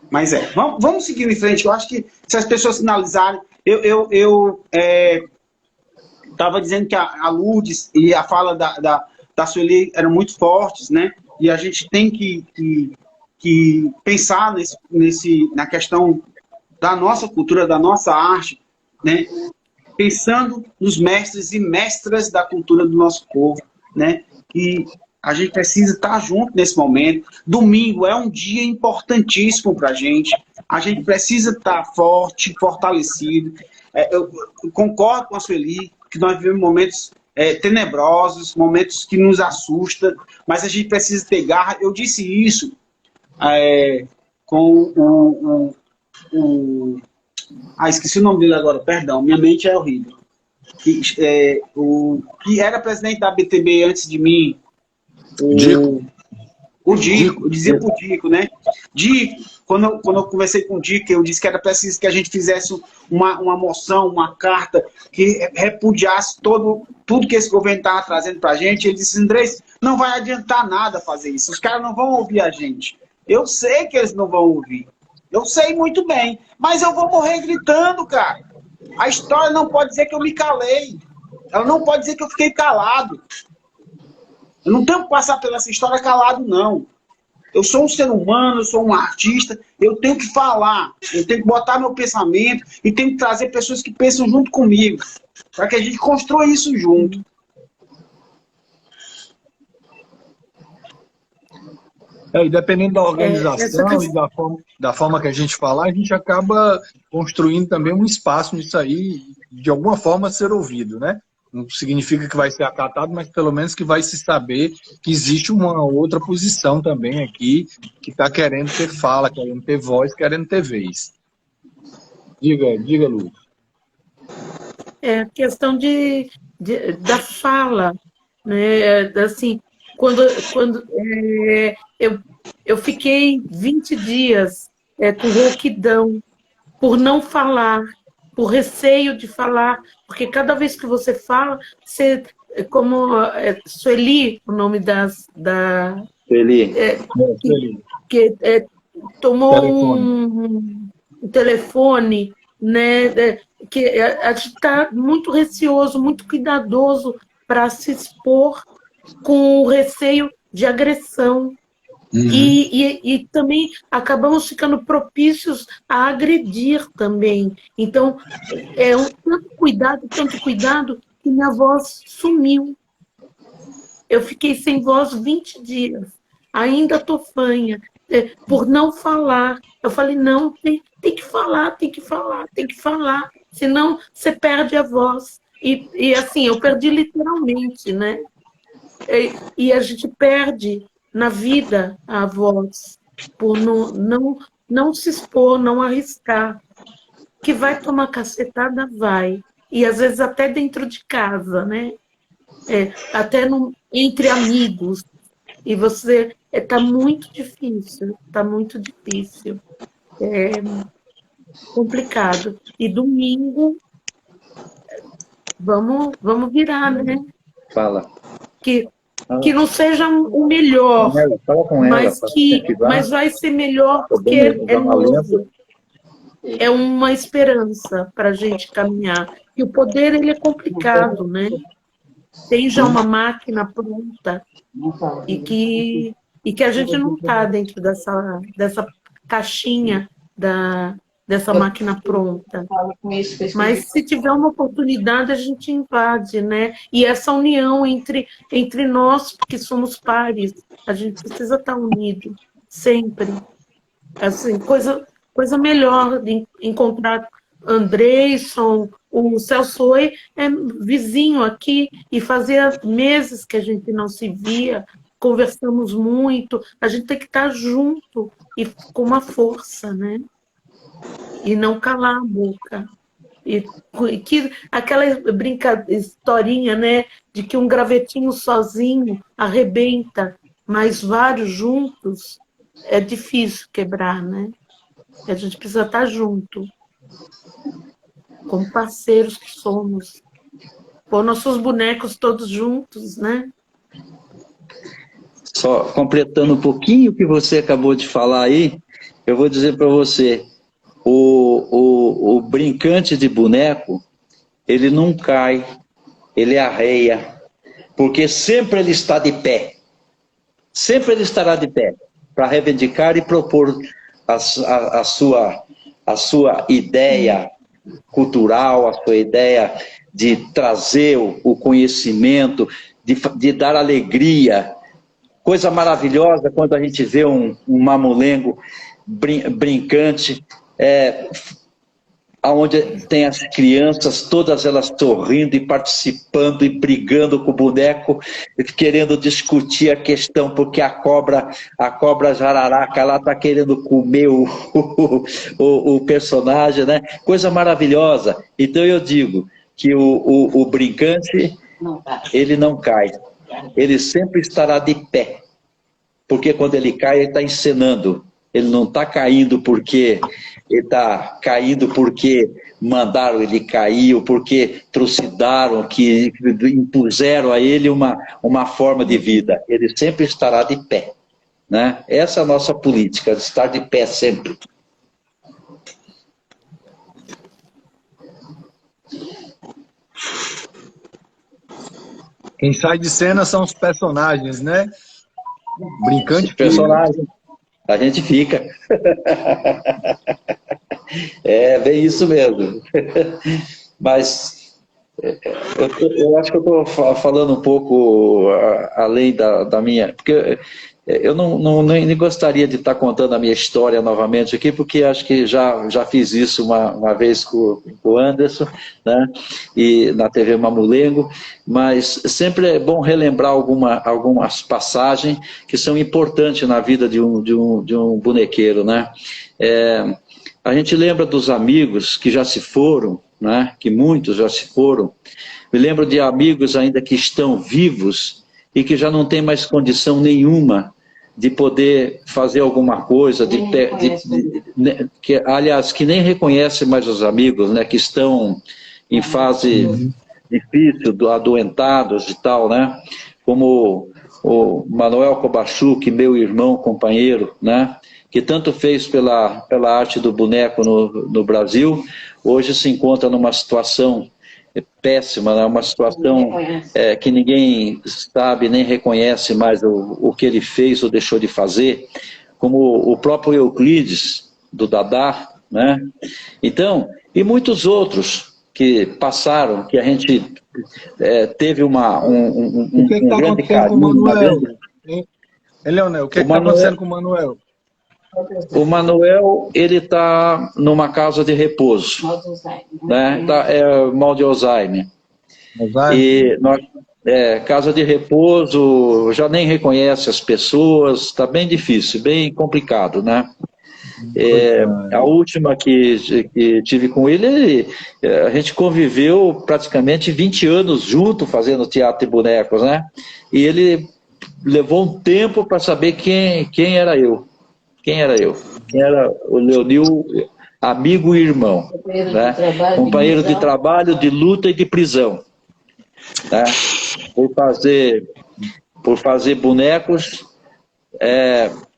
Mas vamos seguir em frente. Eu acho que se as pessoas sinalizarem... Eu estava dizendo que a Lourdes e a fala da Sueli eram muito fortes, né? E a gente tem que pensar na questão da nossa cultura, da nossa arte, né? Pensando nos mestres e mestras da cultura do nosso povo, né? E a gente precisa estar junto nesse momento. Domingo é um dia importantíssimo para a gente precisa estar forte, fortalecido. Eu concordo com a Sueli que nós vivemos momentos tenebrosos, momentos que nos assustam, mas a gente precisa ter garra. Eu disse isso com esqueci o nome dele agora, perdão, minha mente é horrível. Que era presidente da BTB antes de mim, o Dico, eu dizia pro Dico, né? Dico, quando eu conversei com o Dico, eu disse que era preciso que a gente fizesse uma moção, uma carta que repudiasse tudo que esse governo estava trazendo pra gente. Ele disse, Andrés, não vai adiantar nada fazer isso, os caras não vão ouvir a gente. Eu sei que eles não vão ouvir, eu sei muito bem, mas eu vou morrer gritando, cara. A história não pode dizer que eu me calei, ela não pode dizer que eu fiquei calado. Eu não tenho que passar pela essa história calado, não. Eu sou um ser humano, eu sou um artista, eu tenho que falar, eu tenho que botar meu pensamento e tenho que trazer pessoas que pensam junto comigo, para que a gente construa isso junto. E dependendo da organização e da forma que a gente falar, a gente acaba construindo também um espaço nisso aí, de alguma forma ser ouvido, né? Não significa que vai ser acatado, mas pelo menos que vai se saber que existe uma outra posição também aqui que está querendo ter fala, querendo ter voz, querendo ter vez. Diga, Lu. É questão da fala, né? Assim, quando eu fiquei 20 dias com rouquidão por não falar, por receio de falar, porque cada vez que você fala, você, como Sueli, o nome da Sueli. Que tomou um telefone, né? Que a gente está muito receoso, muito cuidadoso para se expor com o receio de agressão, E também acabamos ficando propícios a agredir também. Então, é um tanto cuidado, que minha voz sumiu. Eu fiquei sem voz 20 dias. Ainda estou fanha, por não falar. Eu falei, não, tem que falar, tem que falar, tem que falar. Senão você perde a voz. E assim, eu perdi literalmente, né? E a gente perde na vida a voz por não se expor, não arriscar. Que vai tomar cacetada, vai. E às vezes até dentro de casa, né? Até entre amigos. E você está muito difícil, está muito difícil. É complicado. E domingo vamos virar, né? Fala. Que não seja o melhor, Fala com ela, mas vai ser melhor porque é novo. É uma esperança para a gente caminhar. E o poder, ele é complicado, né? Tem já uma máquina pronta e que a gente não está dentro dessa caixinha dessa máquina pronta. Mas se tiver uma oportunidade, a gente invade, né? E essa união entre nós, que somos pares, a gente precisa estar unido, sempre. Assim, coisa melhor de encontrar Andreison, o Celso Oi é vizinho aqui, e fazia meses que a gente não se via, conversamos muito, a gente tem que estar junto e com uma força, né? E não calar a boca. E que aquela historinha, né, de que um gravetinho sozinho arrebenta, mas vários juntos é difícil quebrar, né? A gente precisa estar junto, como parceiros que somos. Pôr nossos bonecos todos juntos, né? Só completando um pouquinho o que você acabou de falar aí, eu vou dizer para você, o brincante de boneco, ele não cai, ele arreia, porque sempre ele está de pé. Sempre ele estará de pé, para reivindicar e propor a sua ideia cultural, a sua ideia de trazer o conhecimento, de dar alegria. Coisa maravilhosa quando a gente vê um mamulengo brincante, onde tem as crianças, todas elas sorrindo e participando e brigando com o boneco, querendo discutir a questão, porque a cobra jararaca lá está querendo comer o personagem, né? Coisa maravilhosa. Então eu digo que o brincante, ele não cai, ele sempre estará de pé, porque quando ele cai, ele está encenando. Ele não está caindo porque ele está caindo porque mandaram ele cair, ou porque trucidaram, que impuseram a ele uma forma de vida. Ele sempre estará de pé, né? Essa é a nossa política, estar de pé sempre. Quem sai de cena são os personagens, né? Brincante. Personagem. A gente fica. É bem isso mesmo. Mas eu acho que eu estou falando um pouco além da minha... Porque eu nem gostaria de estar contando a minha história novamente aqui, porque acho que já fiz isso uma vez com o Anderson, né? E na TV Mamulengo, mas sempre é bom relembrar algumas passagens que são importantes na vida de um bonequeiro, né? A gente lembra dos amigos que já se foram, né? Que muitos já se foram. Me lembro de amigos ainda que estão vivos e que já não tem mais condição nenhuma de poder fazer alguma coisa, aliás, que nem reconhece mais os amigos, né, que estão em fase difícil, adoentados e tal, né, como o Manuel Kobachuk, meu irmão, companheiro, né, que tanto fez pela arte do boneco no Brasil, hoje se encontra numa situação péssima, né? Uma situação que ninguém sabe nem reconhece mais o que ele fez ou deixou de fazer, como o próprio Euclides, do Dadá, né? Então, e muitos outros que passaram, que a gente teve um grande carinho. Leonel, o que está acontecendo com o Manuel? O Manuel, ele está numa casa de repouso, né? Mal de Alzheimer. E casa de repouso, já nem reconhece as pessoas, está bem difícil, bem complicado, né? A última que tive com ele, a gente conviveu praticamente 20 anos junto fazendo teatro de bonecos, né? E ele levou um tempo para saber quem era eu. Quem era o Leonil, amigo e irmão, né? Companheiro de trabalho, de luta e de prisão, né? Por fazer bonecos,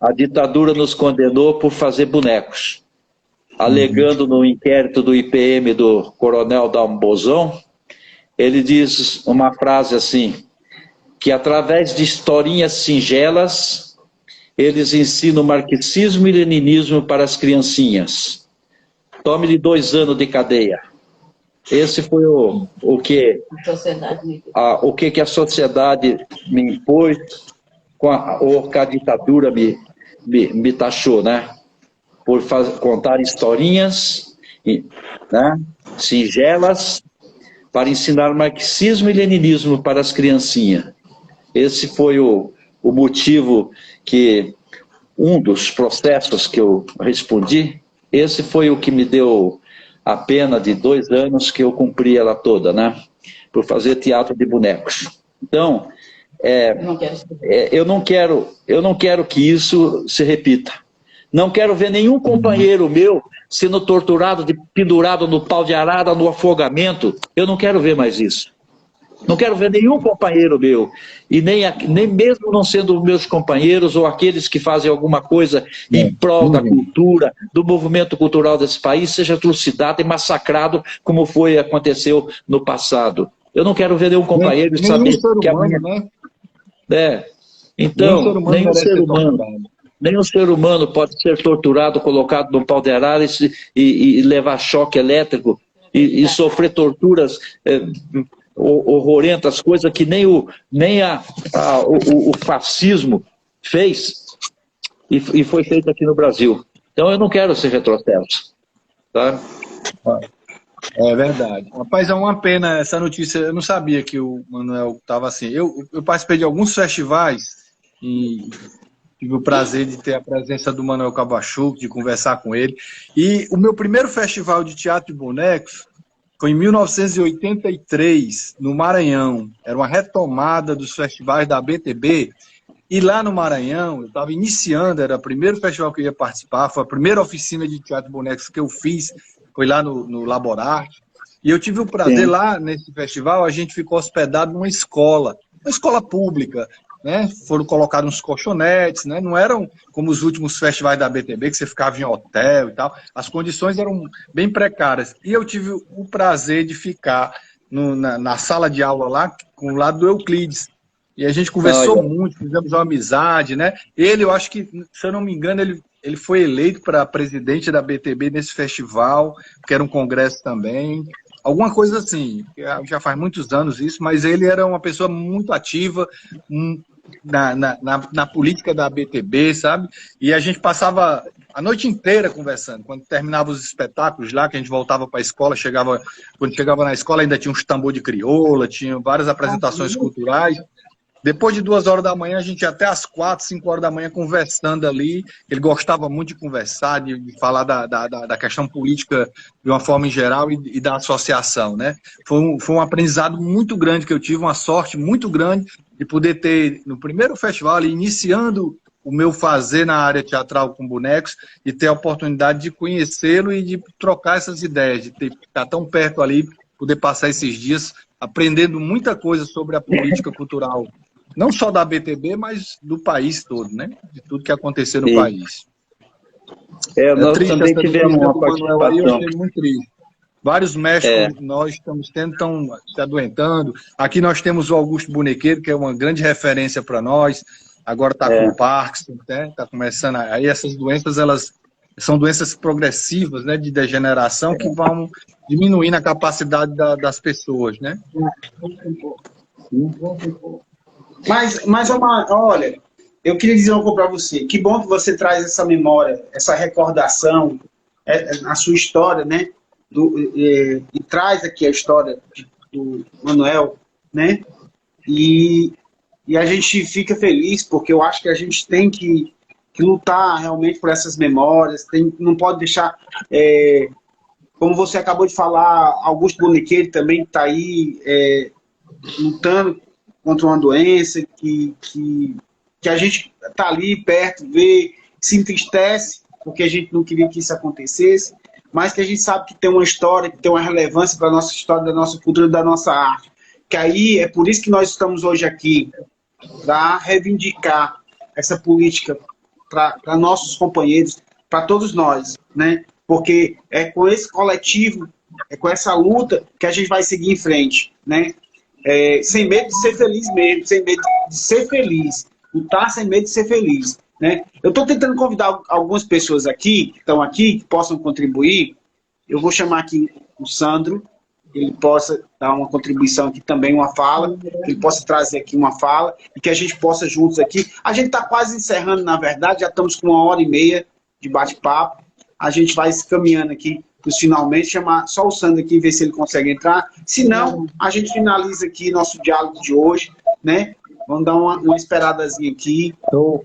a ditadura nos condenou por fazer bonecos, alegando no inquérito do IPM do coronel Dambozon, ele diz uma frase assim, que através de historinhas singelas eles ensinam marxismo e leninismo para as criancinhas. Tome-lhe 2 anos de cadeia. Esse foi o que a sociedade me impôs, ou que a ditadura me taxou, né? Por contar historinhas, né, singelas, para ensinar marxismo e leninismo para as criancinhas. Esse foi o motivo que, um dos processos que eu respondi, esse foi o que me deu a pena de 2 anos que eu cumpri ela toda, né? Por fazer teatro de bonecos. Então, eu não quero que isso se repita. Não quero ver nenhum companheiro meu sendo torturado, pendurado no pau de arara, no afogamento. Eu não quero ver mais isso. Não quero ver nenhum companheiro meu, e nem mesmo não sendo meus companheiros ou aqueles que fazem alguma coisa em prol da cultura, do movimento cultural desse país, seja trucidado e massacrado como aconteceu no passado. Eu não quero ver nenhum companheiro e saber que amanhã... Né? Então, nenhum ser humano pode ser torturado, colocado no pau de arara e levar choque elétrico e sofrer torturas horrorentas, coisas que nem o fascismo fez e foi feito aqui no Brasil. Então eu não quero esse retrocesso. Tá? É verdade. Rapaz, é uma pena essa notícia. Eu não sabia que o Manuel estava assim. Eu participei de alguns festivais e tive o prazer de ter a presença do Manuel Cabachuc, de conversar com ele. E o meu primeiro festival de teatro de bonecos foi em 1983, no Maranhão. Era uma retomada dos festivais da BTB. E lá no Maranhão, eu estava iniciando, era o primeiro festival que eu ia participar, foi a primeira oficina de teatro de bonecos que eu fiz, foi lá no Laborarte. E eu tive o prazer lá nesse festival, a gente ficou hospedado numa escola pública, né? Foram colocados uns colchonetes, né? Não eram como os últimos festivais da BTB, que você ficava em hotel e tal. As condições eram bem precárias. E eu tive o prazer de ficar na sala de aula lá, com o lado do Euclides. E a gente conversou muito, fizemos uma amizade, né? Ele, eu acho que, se eu não me engano, ele foi eleito para presidente da BTB nesse festival, que era um congresso também. Alguma coisa assim, já faz muitos anos isso, mas ele era uma pessoa muito ativa na política da BTB, sabe? E a gente passava a noite inteira conversando. Quando terminava os espetáculos lá, que a gente voltava para a escola, quando chegava na escola ainda tinha uns tambor de crioula, tinha várias apresentações culturais. Depois de 2 horas da manhã, a gente ia até às 4, 5 horas da manhã conversando ali. Ele gostava muito de conversar, de falar da questão política de uma forma em geral e da associação, né? Foi um aprendizado muito grande que eu tive, uma sorte muito grande de poder ter, no primeiro festival, ali, iniciando o meu fazer na área teatral com bonecos, e ter a oportunidade de conhecê-lo e de trocar essas ideias, de estar tão perto ali, poder passar esses dias aprendendo muita coisa sobre a política cultural, não só da BTB, mas do país todo, né? De tudo que aconteceu no país. Nós também tivemos uma participação. Eu achei muito triste. Vários mestres como nós estamos tendo, estão se adoentando. Aqui nós temos o Augusto Bonequeiro, que é uma grande referência para nós. Agora está com Parkinson, né? Está começando. Aí essas doenças, elas são doenças progressivas, né, de degeneração, que vão diminuindo a capacidade das pessoas, né? Mas olha, eu queria dizer uma coisa para você. Que bom que você traz essa memória, essa recordação, a sua história, né? E traz aqui a história do Manuel, né? E a gente fica feliz, porque eu acho que a gente tem que lutar realmente por essas memórias, não pode deixar... como você acabou de falar, Augusto Bonequeiro também está aí lutando contra uma doença que a gente está ali perto, vê, se entristece, porque a gente não queria que isso acontecesse, mas que a gente sabe que tem uma história, que tem uma relevância para a nossa história, da nossa cultura, da nossa arte. Que aí é por isso que nós estamos hoje aqui, para reivindicar essa política para nossos companheiros, para todos nós, né? Porque é com esse coletivo, é com essa luta que a gente vai seguir em frente, né? Sem medo de ser feliz mesmo, sem medo de ser feliz, lutar sem medo de ser feliz, né? Eu estou tentando convidar algumas pessoas aqui, que estão aqui, que possam contribuir. Eu vou chamar aqui o Sandro, ele possa dar uma contribuição aqui também, uma fala, que ele possa trazer aqui uma fala, e que a gente possa juntos aqui. A gente está quase encerrando, na verdade, já estamos com 1h30 de bate-papo. A gente vai se caminhando aqui para os finalmente, chamar só o Sandro aqui e ver se ele consegue entrar. Se não, a gente finaliza aqui nosso diálogo de hoje, né? Vamos dar uma esperadazinha aqui. Então,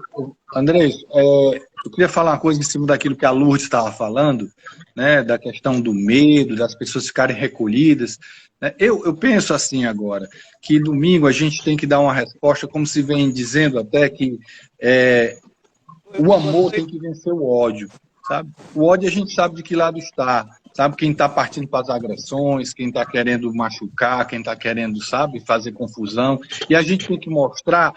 Andrés, eu queria falar uma coisa em cima daquilo que a Lourdes estava falando, né, da questão do medo, das pessoas ficarem recolhidas. Né? Eu penso assim agora, que domingo a gente tem que dar uma resposta, como se vem dizendo até que o amor tem que vencer o ódio, sabe? O ódio a gente sabe de que lado está, sabe? Quem está partindo para as agressões, quem está querendo machucar, quem está querendo, sabe, fazer confusão. E a gente tem que mostrar...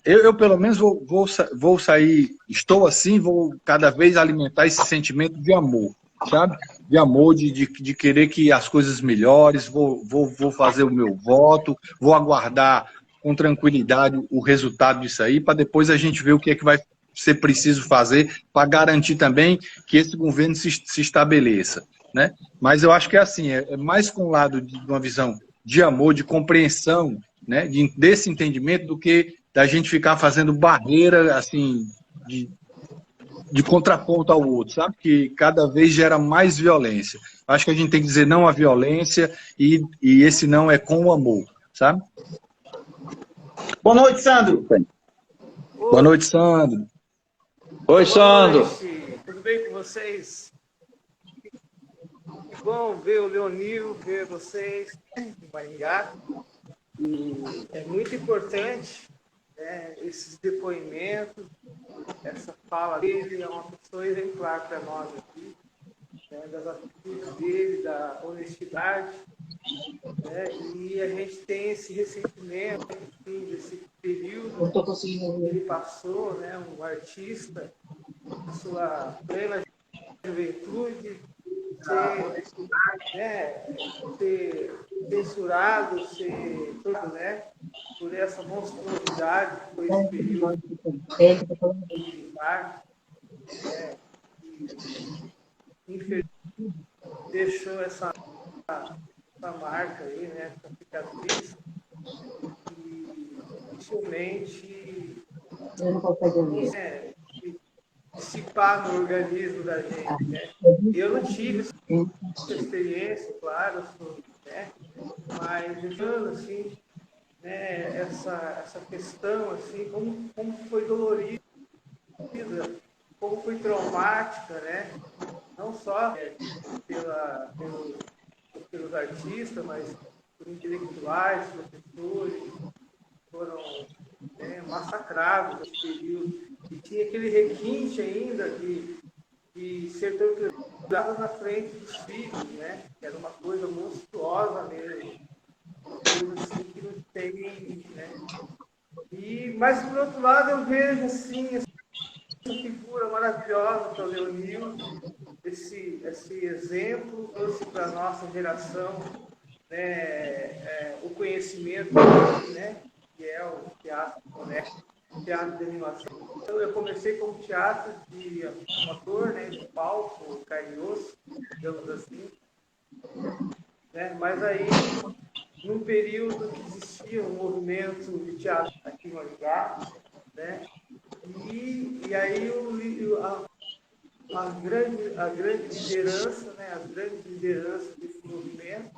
Eu pelo menos, vou sair... Estou assim, vou cada vez alimentar esse sentimento de amor, sabe? De amor, de querer que as coisas melhores, vou fazer o meu voto, vou aguardar com tranquilidade o resultado disso aí, para depois a gente ver o que é que vai ser preciso fazer para garantir também que esse governo se estabeleça. Né? Mas eu acho que é assim, é mais com o lado de uma visão de amor, de compreensão, né? Desse entendimento, do que da gente ficar fazendo barreira assim, de contraponto ao outro, sabe? Que cada vez gera mais violência. Acho que a gente tem que dizer não à violência e esse não é com o amor, sabe? Boa noite, Sandro. Boa noite, Sandro. Oi, Sandro. Boa noite. Tudo bem com vocês? Que bom ver o Leonil, ver vocês em Maringá. E é muito importante, né, esses depoimentos, essa fala dele. É uma pessoa exemplar para nós aqui, né, das atitudes dele, da honestidade. Né, e a gente tem esse ressentimento, enfim, desse período que ele passou, né, um artista, na sua plena juventude, ser censurado, ser tudo, né, por essa monstruosidade que foi esse período militar, né, infelizmente deixou essa marca aí, né, essa cicatriz, e dificilmente dissipar no organismo da gente, né? Eu não tive essa experiência, claro, né? Mas deixando assim, né, essa questão assim, como foi dolorida, como foi traumática, né? Não só pelos artistas, mas por intelectuais, professores, foram, né, massacrados nesse período. E tinha aquele requinte ainda de ser torturado na frente dos filhos, né? Que era uma coisa monstruosa mesmo. Uma coisa assim que não tem, né? Mas, por outro lado, eu vejo assim, essa figura maravilhosa que é o Leonil, esse exemplo trouxe para a nossa geração, né, o conhecimento, né, que é o teatro boneco, teatro de animação. Então eu comecei como teatro de ator, né, de palco, carne e osso, digamos assim, né, mas aí num período que existia um movimento de teatro aqui em Maringá, né, e aí a grande liderança, né, as grandes lideranças desse movimento,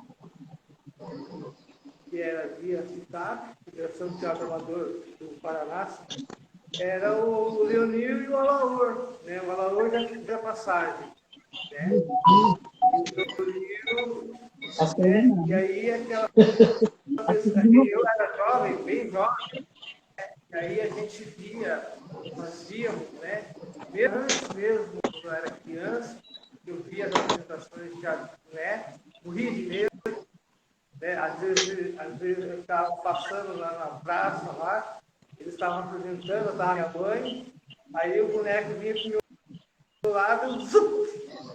que era via FITAP, Federação de Teatro Amador do Paraná, era o Leonil e o Alaor, né? O Alaor já fez a passagem, né? E o Leonil, né? E aí aquela eu era jovem, bem jovem, né? E aí a gente nós víamos, né? Antes mesmo, quando eu era criança, eu via as apresentações de teatro, né? No Rio de Janeiro, né? Às vezes eu estava passando lá na praça, lá, eles estavam apresentando, eu estava minha mãe, aí o boneco vinha para o meu lado,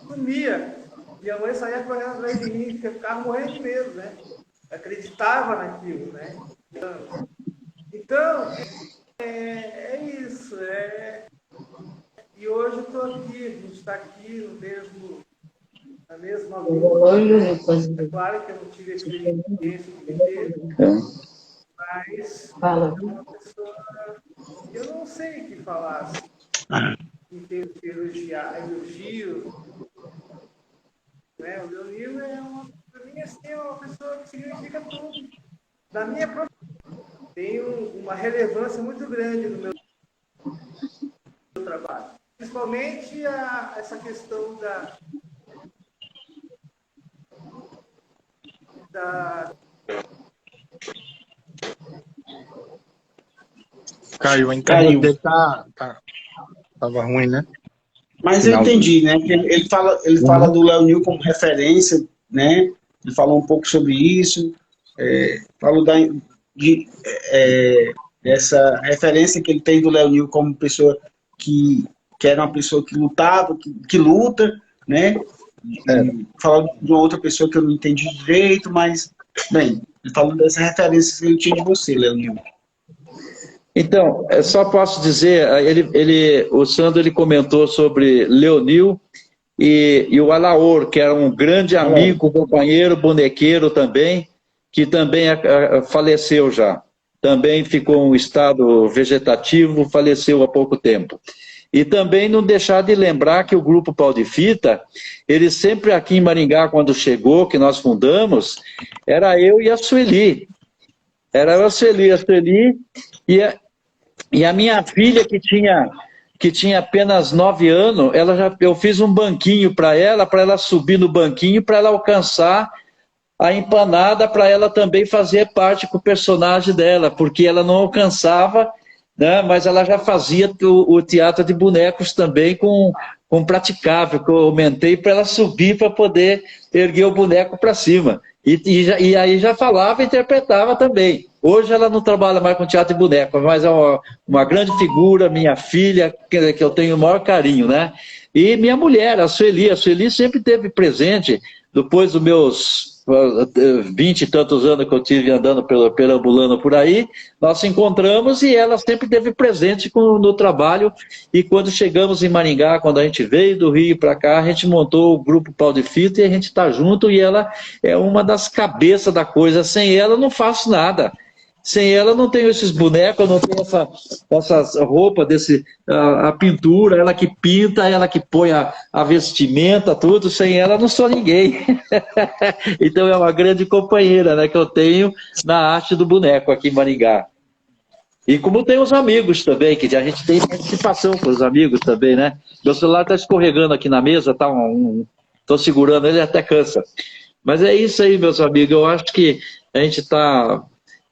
sumia. Minha mãe saía correndo atrás de mim, porque eu ficava morrendo de medo, né? Eu acreditava naquilo, né? Então é isso. E hoje eu estou aqui, a gente está aqui na mesma luta. É claro que eu não tive a experiência que ele teve, mas é uma pessoa. Eu não sei o que falar em termos de elogio. Né? O Leonil para mim, assim, é uma pessoa que significa tudo. Na minha profissão, tem uma relevância muito grande no meu trabalho. Principalmente essa questão da Caiu, a internet dele tava ruim, né? Mas eu entendi, né? Ele fala do Leonil como referência, né? Ele falou um pouco sobre isso, falou dessa referência que ele tem do Leonil como pessoa que era uma pessoa que lutava, que luta, né? Falou de uma outra pessoa que eu não entendi direito, mas, bem, ele falou dessa referência que ele tinha de você, Leonil. Então, só posso dizer, o Sandro ele comentou sobre Leonil e o Alaor, que era um grande amigo, companheiro, bonequeiro também, que também faleceu já. Também ficou em um estado vegetativo, faleceu há pouco tempo. E também não deixar de lembrar que o Grupo Pau de Fita, ele sempre aqui em Maringá, quando chegou, que nós fundamos, era eu e a Sueli. Era eu, a Sueli e a minha filha, que tinha apenas 9 anos, eu fiz um banquinho para ela subir no banquinho, para ela alcançar a empanada, para ela também fazer parte com o personagem dela, porque ela não alcançava, né, mas ela já fazia o teatro de bonecos também com praticável, que eu aumentei para ela subir para poder erguer o boneco para cima. E aí já falava e interpretava também. Hoje ela não trabalha mais com teatro de boneco, mas é uma grande figura, minha filha, que eu tenho o maior carinho, né? E minha mulher, a Sueli sempre esteve presente, depois dos meus 20 e tantos anos que eu tive andando, perambulando por aí, nós se encontramos e ela sempre esteve presente no trabalho. E quando chegamos em Maringá, quando a gente veio do Rio para cá, a gente montou o Grupo Pau de Fita e a gente está junto, e ela é uma das cabeças da coisa. Sem ela eu não faço nada. Sem ela eu não tenho esses bonecos, eu não tenho essas roupas, a pintura, ela que pinta, ela que põe a vestimenta, tudo. Sem ela eu não sou ninguém. Então é uma grande companheira, né, que eu tenho na arte do boneco aqui em Maringá. E como tem os amigos também, que a gente tem participação com os amigos também, né? Meu celular está escorregando aqui na mesa, estou segurando ele até cansa. Mas é isso aí, meus amigos, eu acho que a gente está...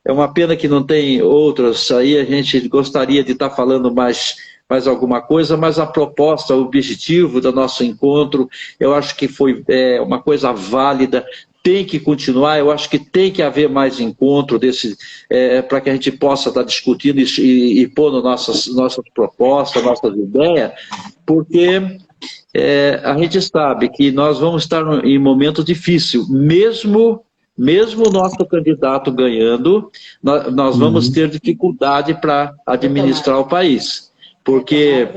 É uma pena que não tem outros aí, a gente gostaria de estar falando mais alguma coisa, mas a proposta, o objetivo do nosso encontro, eu acho que foi uma coisa válida, tem que continuar, eu acho que tem que haver mais encontro para que a gente possa estar discutindo e pondo nossas propostas, nossas ideias, porque a gente sabe que nós vamos estar em momento difícil, mesmo o nosso candidato ganhando, nós vamos ter dificuldade para administrar o país, porque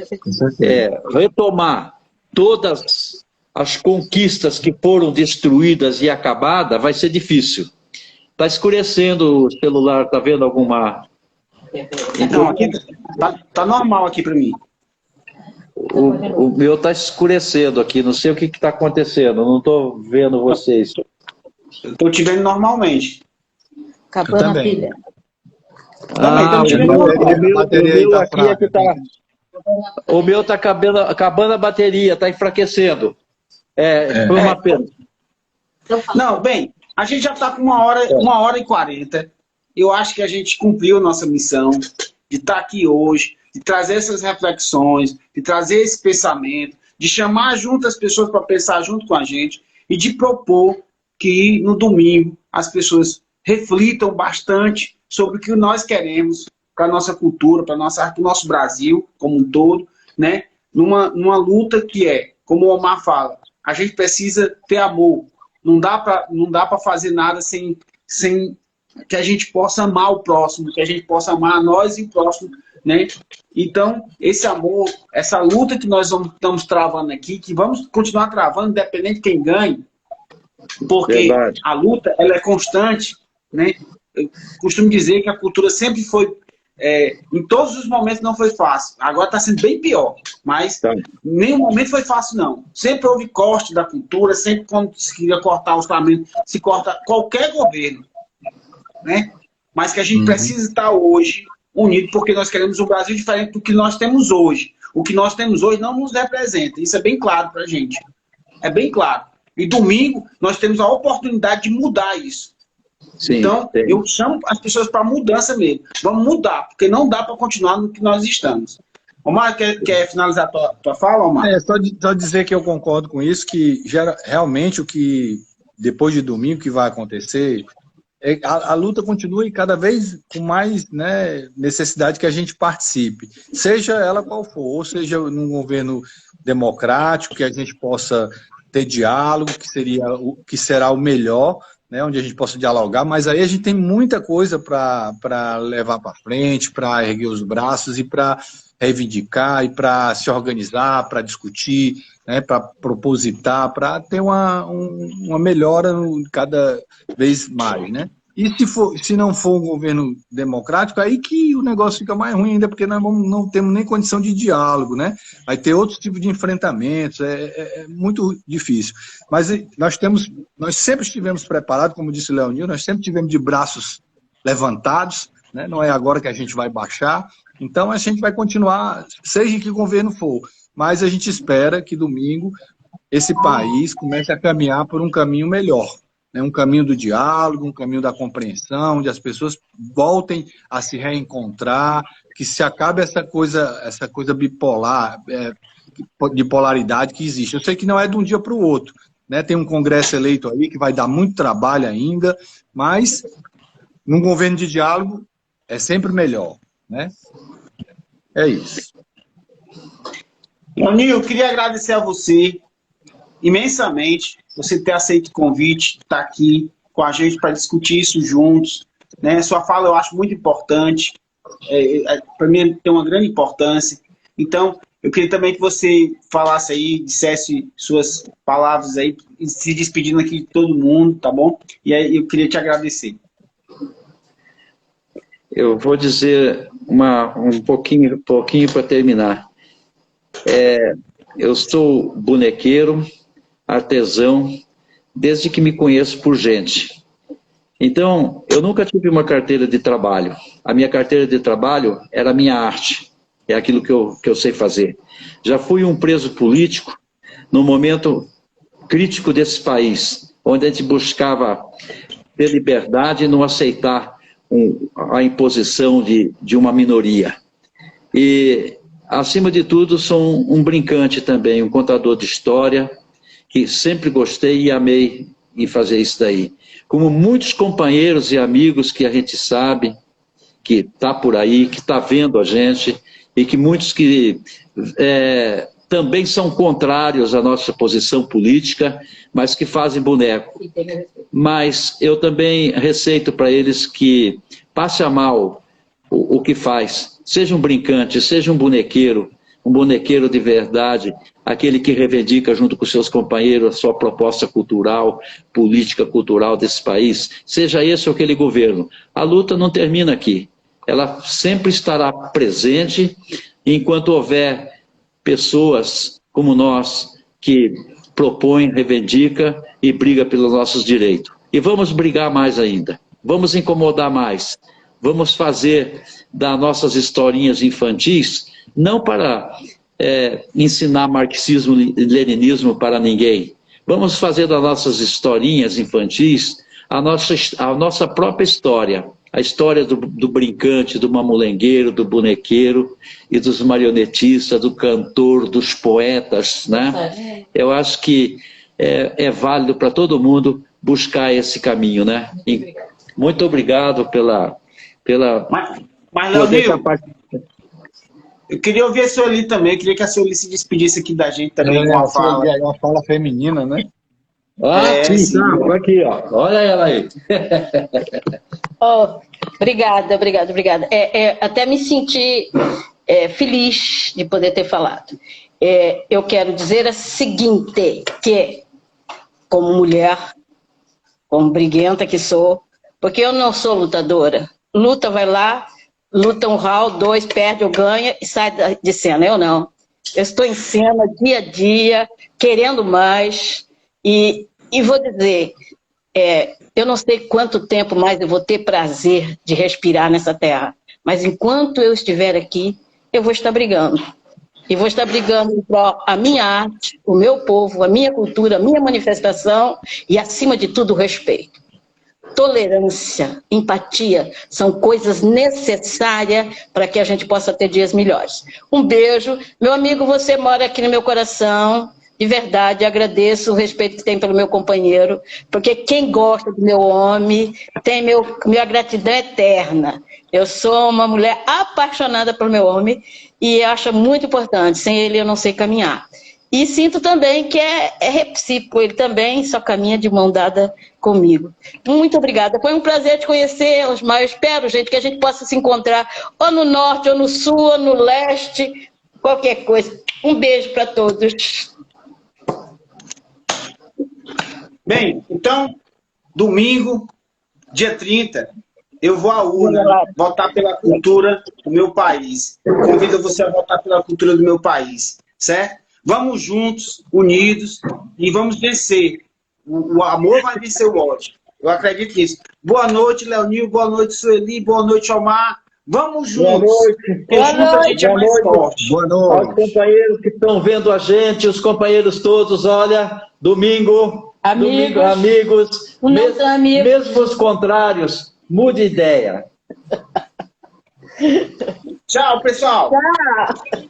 retomar todas as conquistas que foram destruídas e acabadas vai ser difícil. Está escurecendo o celular, está vendo alguma... Não, aqui tá normal aqui para mim. O meu está escurecendo aqui, não sei o que está acontecendo, não estou vendo vocês. Estou te vendo normalmente. Acabando a pilha. O meu está acabando a bateria, está enfraquecendo. Foi uma pena. Não, bem, a gente já está com 1h40. Eu acho que a gente cumpriu nossa missão de estar aqui hoje, de trazer essas reflexões, de trazer esse pensamento, de chamar junto as pessoas para pensar junto com a gente e de propor que no domingo as pessoas reflitam bastante sobre o que nós queremos para a nossa cultura, para o nosso Brasil como um todo, né? Numa luta que como o Omar fala, a gente precisa ter amor. Não dá para fazer nada sem que a gente possa amar o próximo, que a gente possa amar nós e o próximo, né? Então, esse amor, essa luta que nós estamos travando aqui, que vamos continuar travando, independente de quem ganhe, porque a luta ela é constante, né? Eu costumo dizer que a cultura sempre foi, em todos os momentos não foi fácil. Agora está sendo bem pior, mas nenhum momento foi fácil, não. Sempre houve corte da cultura, sempre quando se queria cortar o orçamento, se corta qualquer governo, né? Mas que a gente precisa estar hoje unido, porque nós queremos um Brasil diferente do que nós temos hoje. O que nós temos hoje não nos representa. Isso é bem claro para a gente. É bem claro. E domingo nós temos a oportunidade de mudar isso. Sim, então, eu chamo as pessoas para mudança mesmo. Vamos mudar, porque não dá para continuar no que nós estamos. Omar, quer finalizar a tua fala, Omar? Só dizer que eu concordo com isso, que realmente o que, depois de domingo, que vai acontecer, a luta continua e cada vez com mais, né, necessidade que a gente participe, seja ela qual for, ou seja num governo democrático, que a gente possa ter diálogo, que será o melhor, né, onde a gente possa dialogar, mas aí a gente tem muita coisa para levar para frente, para erguer os braços e para reivindicar e para se organizar, para discutir, né, para propositar, para ter uma melhora cada vez mais, né? E se não for um governo democrático, aí que o negócio fica mais ruim ainda, porque nós não temos nem condição de diálogo, né? Vai ter outros tipos de enfrentamentos, é muito difícil. Mas nós sempre estivemos preparados, como disse o Leonil, nós sempre estivemos de braços levantados, né? Não é agora que a gente vai baixar, então a gente vai continuar, seja em que governo for, mas a gente espera que domingo esse país comece a caminhar por um caminho melhor. Um caminho do diálogo, um caminho da compreensão, onde as pessoas voltem a se reencontrar, que se acabe essa coisa bipolar, de polaridade que existe. Eu sei que não é de um dia para o outro, né? Tem um congresso eleito aí que vai dar muito trabalho ainda, mas num governo de diálogo é sempre melhor, né? É isso. Leonil, eu queria agradecer a você imensamente, você ter aceito o convite, estar aqui com a gente para discutir isso juntos, né? Sua fala eu acho muito importante, para mim tem uma grande importância. Então, eu queria também que você falasse aí, dissesse suas palavras aí, se despedindo aqui de todo mundo, tá bom? E aí eu queria te agradecer. Eu vou dizer um pouquinho para terminar. Eu sou bonequeiro, artesão, desde que me conheço por gente. Então, eu nunca tive uma carteira de trabalho. A minha carteira de trabalho era a minha arte. É aquilo que eu sei fazer. Já fui um preso político no momento crítico desse país, onde a gente buscava ter liberdade e não aceitar a imposição de uma minoria. E, acima de tudo, sou um brincante também, um contador de história, que sempre gostei e amei em fazer isso daí. Como muitos companheiros e amigos que a gente sabe, que está por aí, que está vendo a gente, e que muitos que também são contrários à nossa posição política, mas que fazem boneco. Mas eu também receito para eles que passe a mal o que faz. Seja um brincante, seja um bonequeiro de verdade, aquele que reivindica junto com seus companheiros a sua proposta cultural, política cultural desse país, seja esse ou aquele governo. A luta não termina aqui. Ela sempre estará presente enquanto houver pessoas como nós que propõem, reivindica e briga pelos nossos direitos. E vamos brigar mais ainda. Vamos incomodar mais. Vamos fazer das nossas historinhas infantis, não para ensinar marxismo e leninismo para ninguém. Vamos fazer das nossas historinhas infantis a nossa própria história. A história do brincante, do mamulengueiro, do bonequeiro e dos marionetistas, do cantor, dos poetas, né? Eu acho que é válido para todo mundo buscar esse caminho, né? E muito obrigado pela Mas Leonil, eu queria ouvir a Sueli também, eu queria que a Sueli se despedisse aqui da gente também com uma fala. Uma fala feminina, né? Sim, tá, aqui, ó. Olha ela aí. Oh, obrigada. Até me senti feliz de poder ter falado. Eu quero dizer o seguinte, que como mulher, como briguenta que sou, porque eu não sou lutadora. Luta, vai lá, luta um round, 2, perde ou ganha e sai de cena. Eu não. Eu estou em cena dia a dia, querendo mais. E vou dizer, eu não sei quanto tempo mais eu vou ter prazer de respirar nessa terra, mas enquanto eu estiver aqui, eu vou estar brigando. E vou estar brigando por a minha arte, o meu povo, a minha cultura, a minha manifestação e, acima de tudo, o respeito. Tolerância, empatia são coisas necessárias para que a gente possa ter dias melhores. Um beijo. Meu amigo, você mora aqui no meu coração. De verdade, agradeço o respeito que tem pelo meu companheiro, porque quem gosta do meu homem tem minha gratidão eterna. Eu sou uma mulher apaixonada pelo meu homem e acho muito importante. Sem ele eu não sei caminhar. E sinto também que é recíproco, ele também só caminha de mão dada comigo. Muito obrigada, foi um prazer te conhecer, Osmar. Eu espero, gente, que a gente possa se encontrar ou no norte, ou no sul, ou no leste, qualquer coisa. Um beijo para todos. Bem, então, domingo, dia 30, eu vou à urna votar pela cultura do meu país. Convido você a votar pela cultura do meu país, certo? Vamos juntos, unidos, e vamos vencer. O amor vai vencer o ódio. Eu acredito nisso. Boa noite, Leonil. Boa noite, Sueli. Boa noite, Omar. Vamos juntos. Boa noite. Boa noite. A gente é mais forte. Boa noite. Os companheiros que estão vendo a gente, os companheiros todos, olha, domingo, amigos, mesmo os contrários, mude ideia. Tchau, pessoal. Tchau.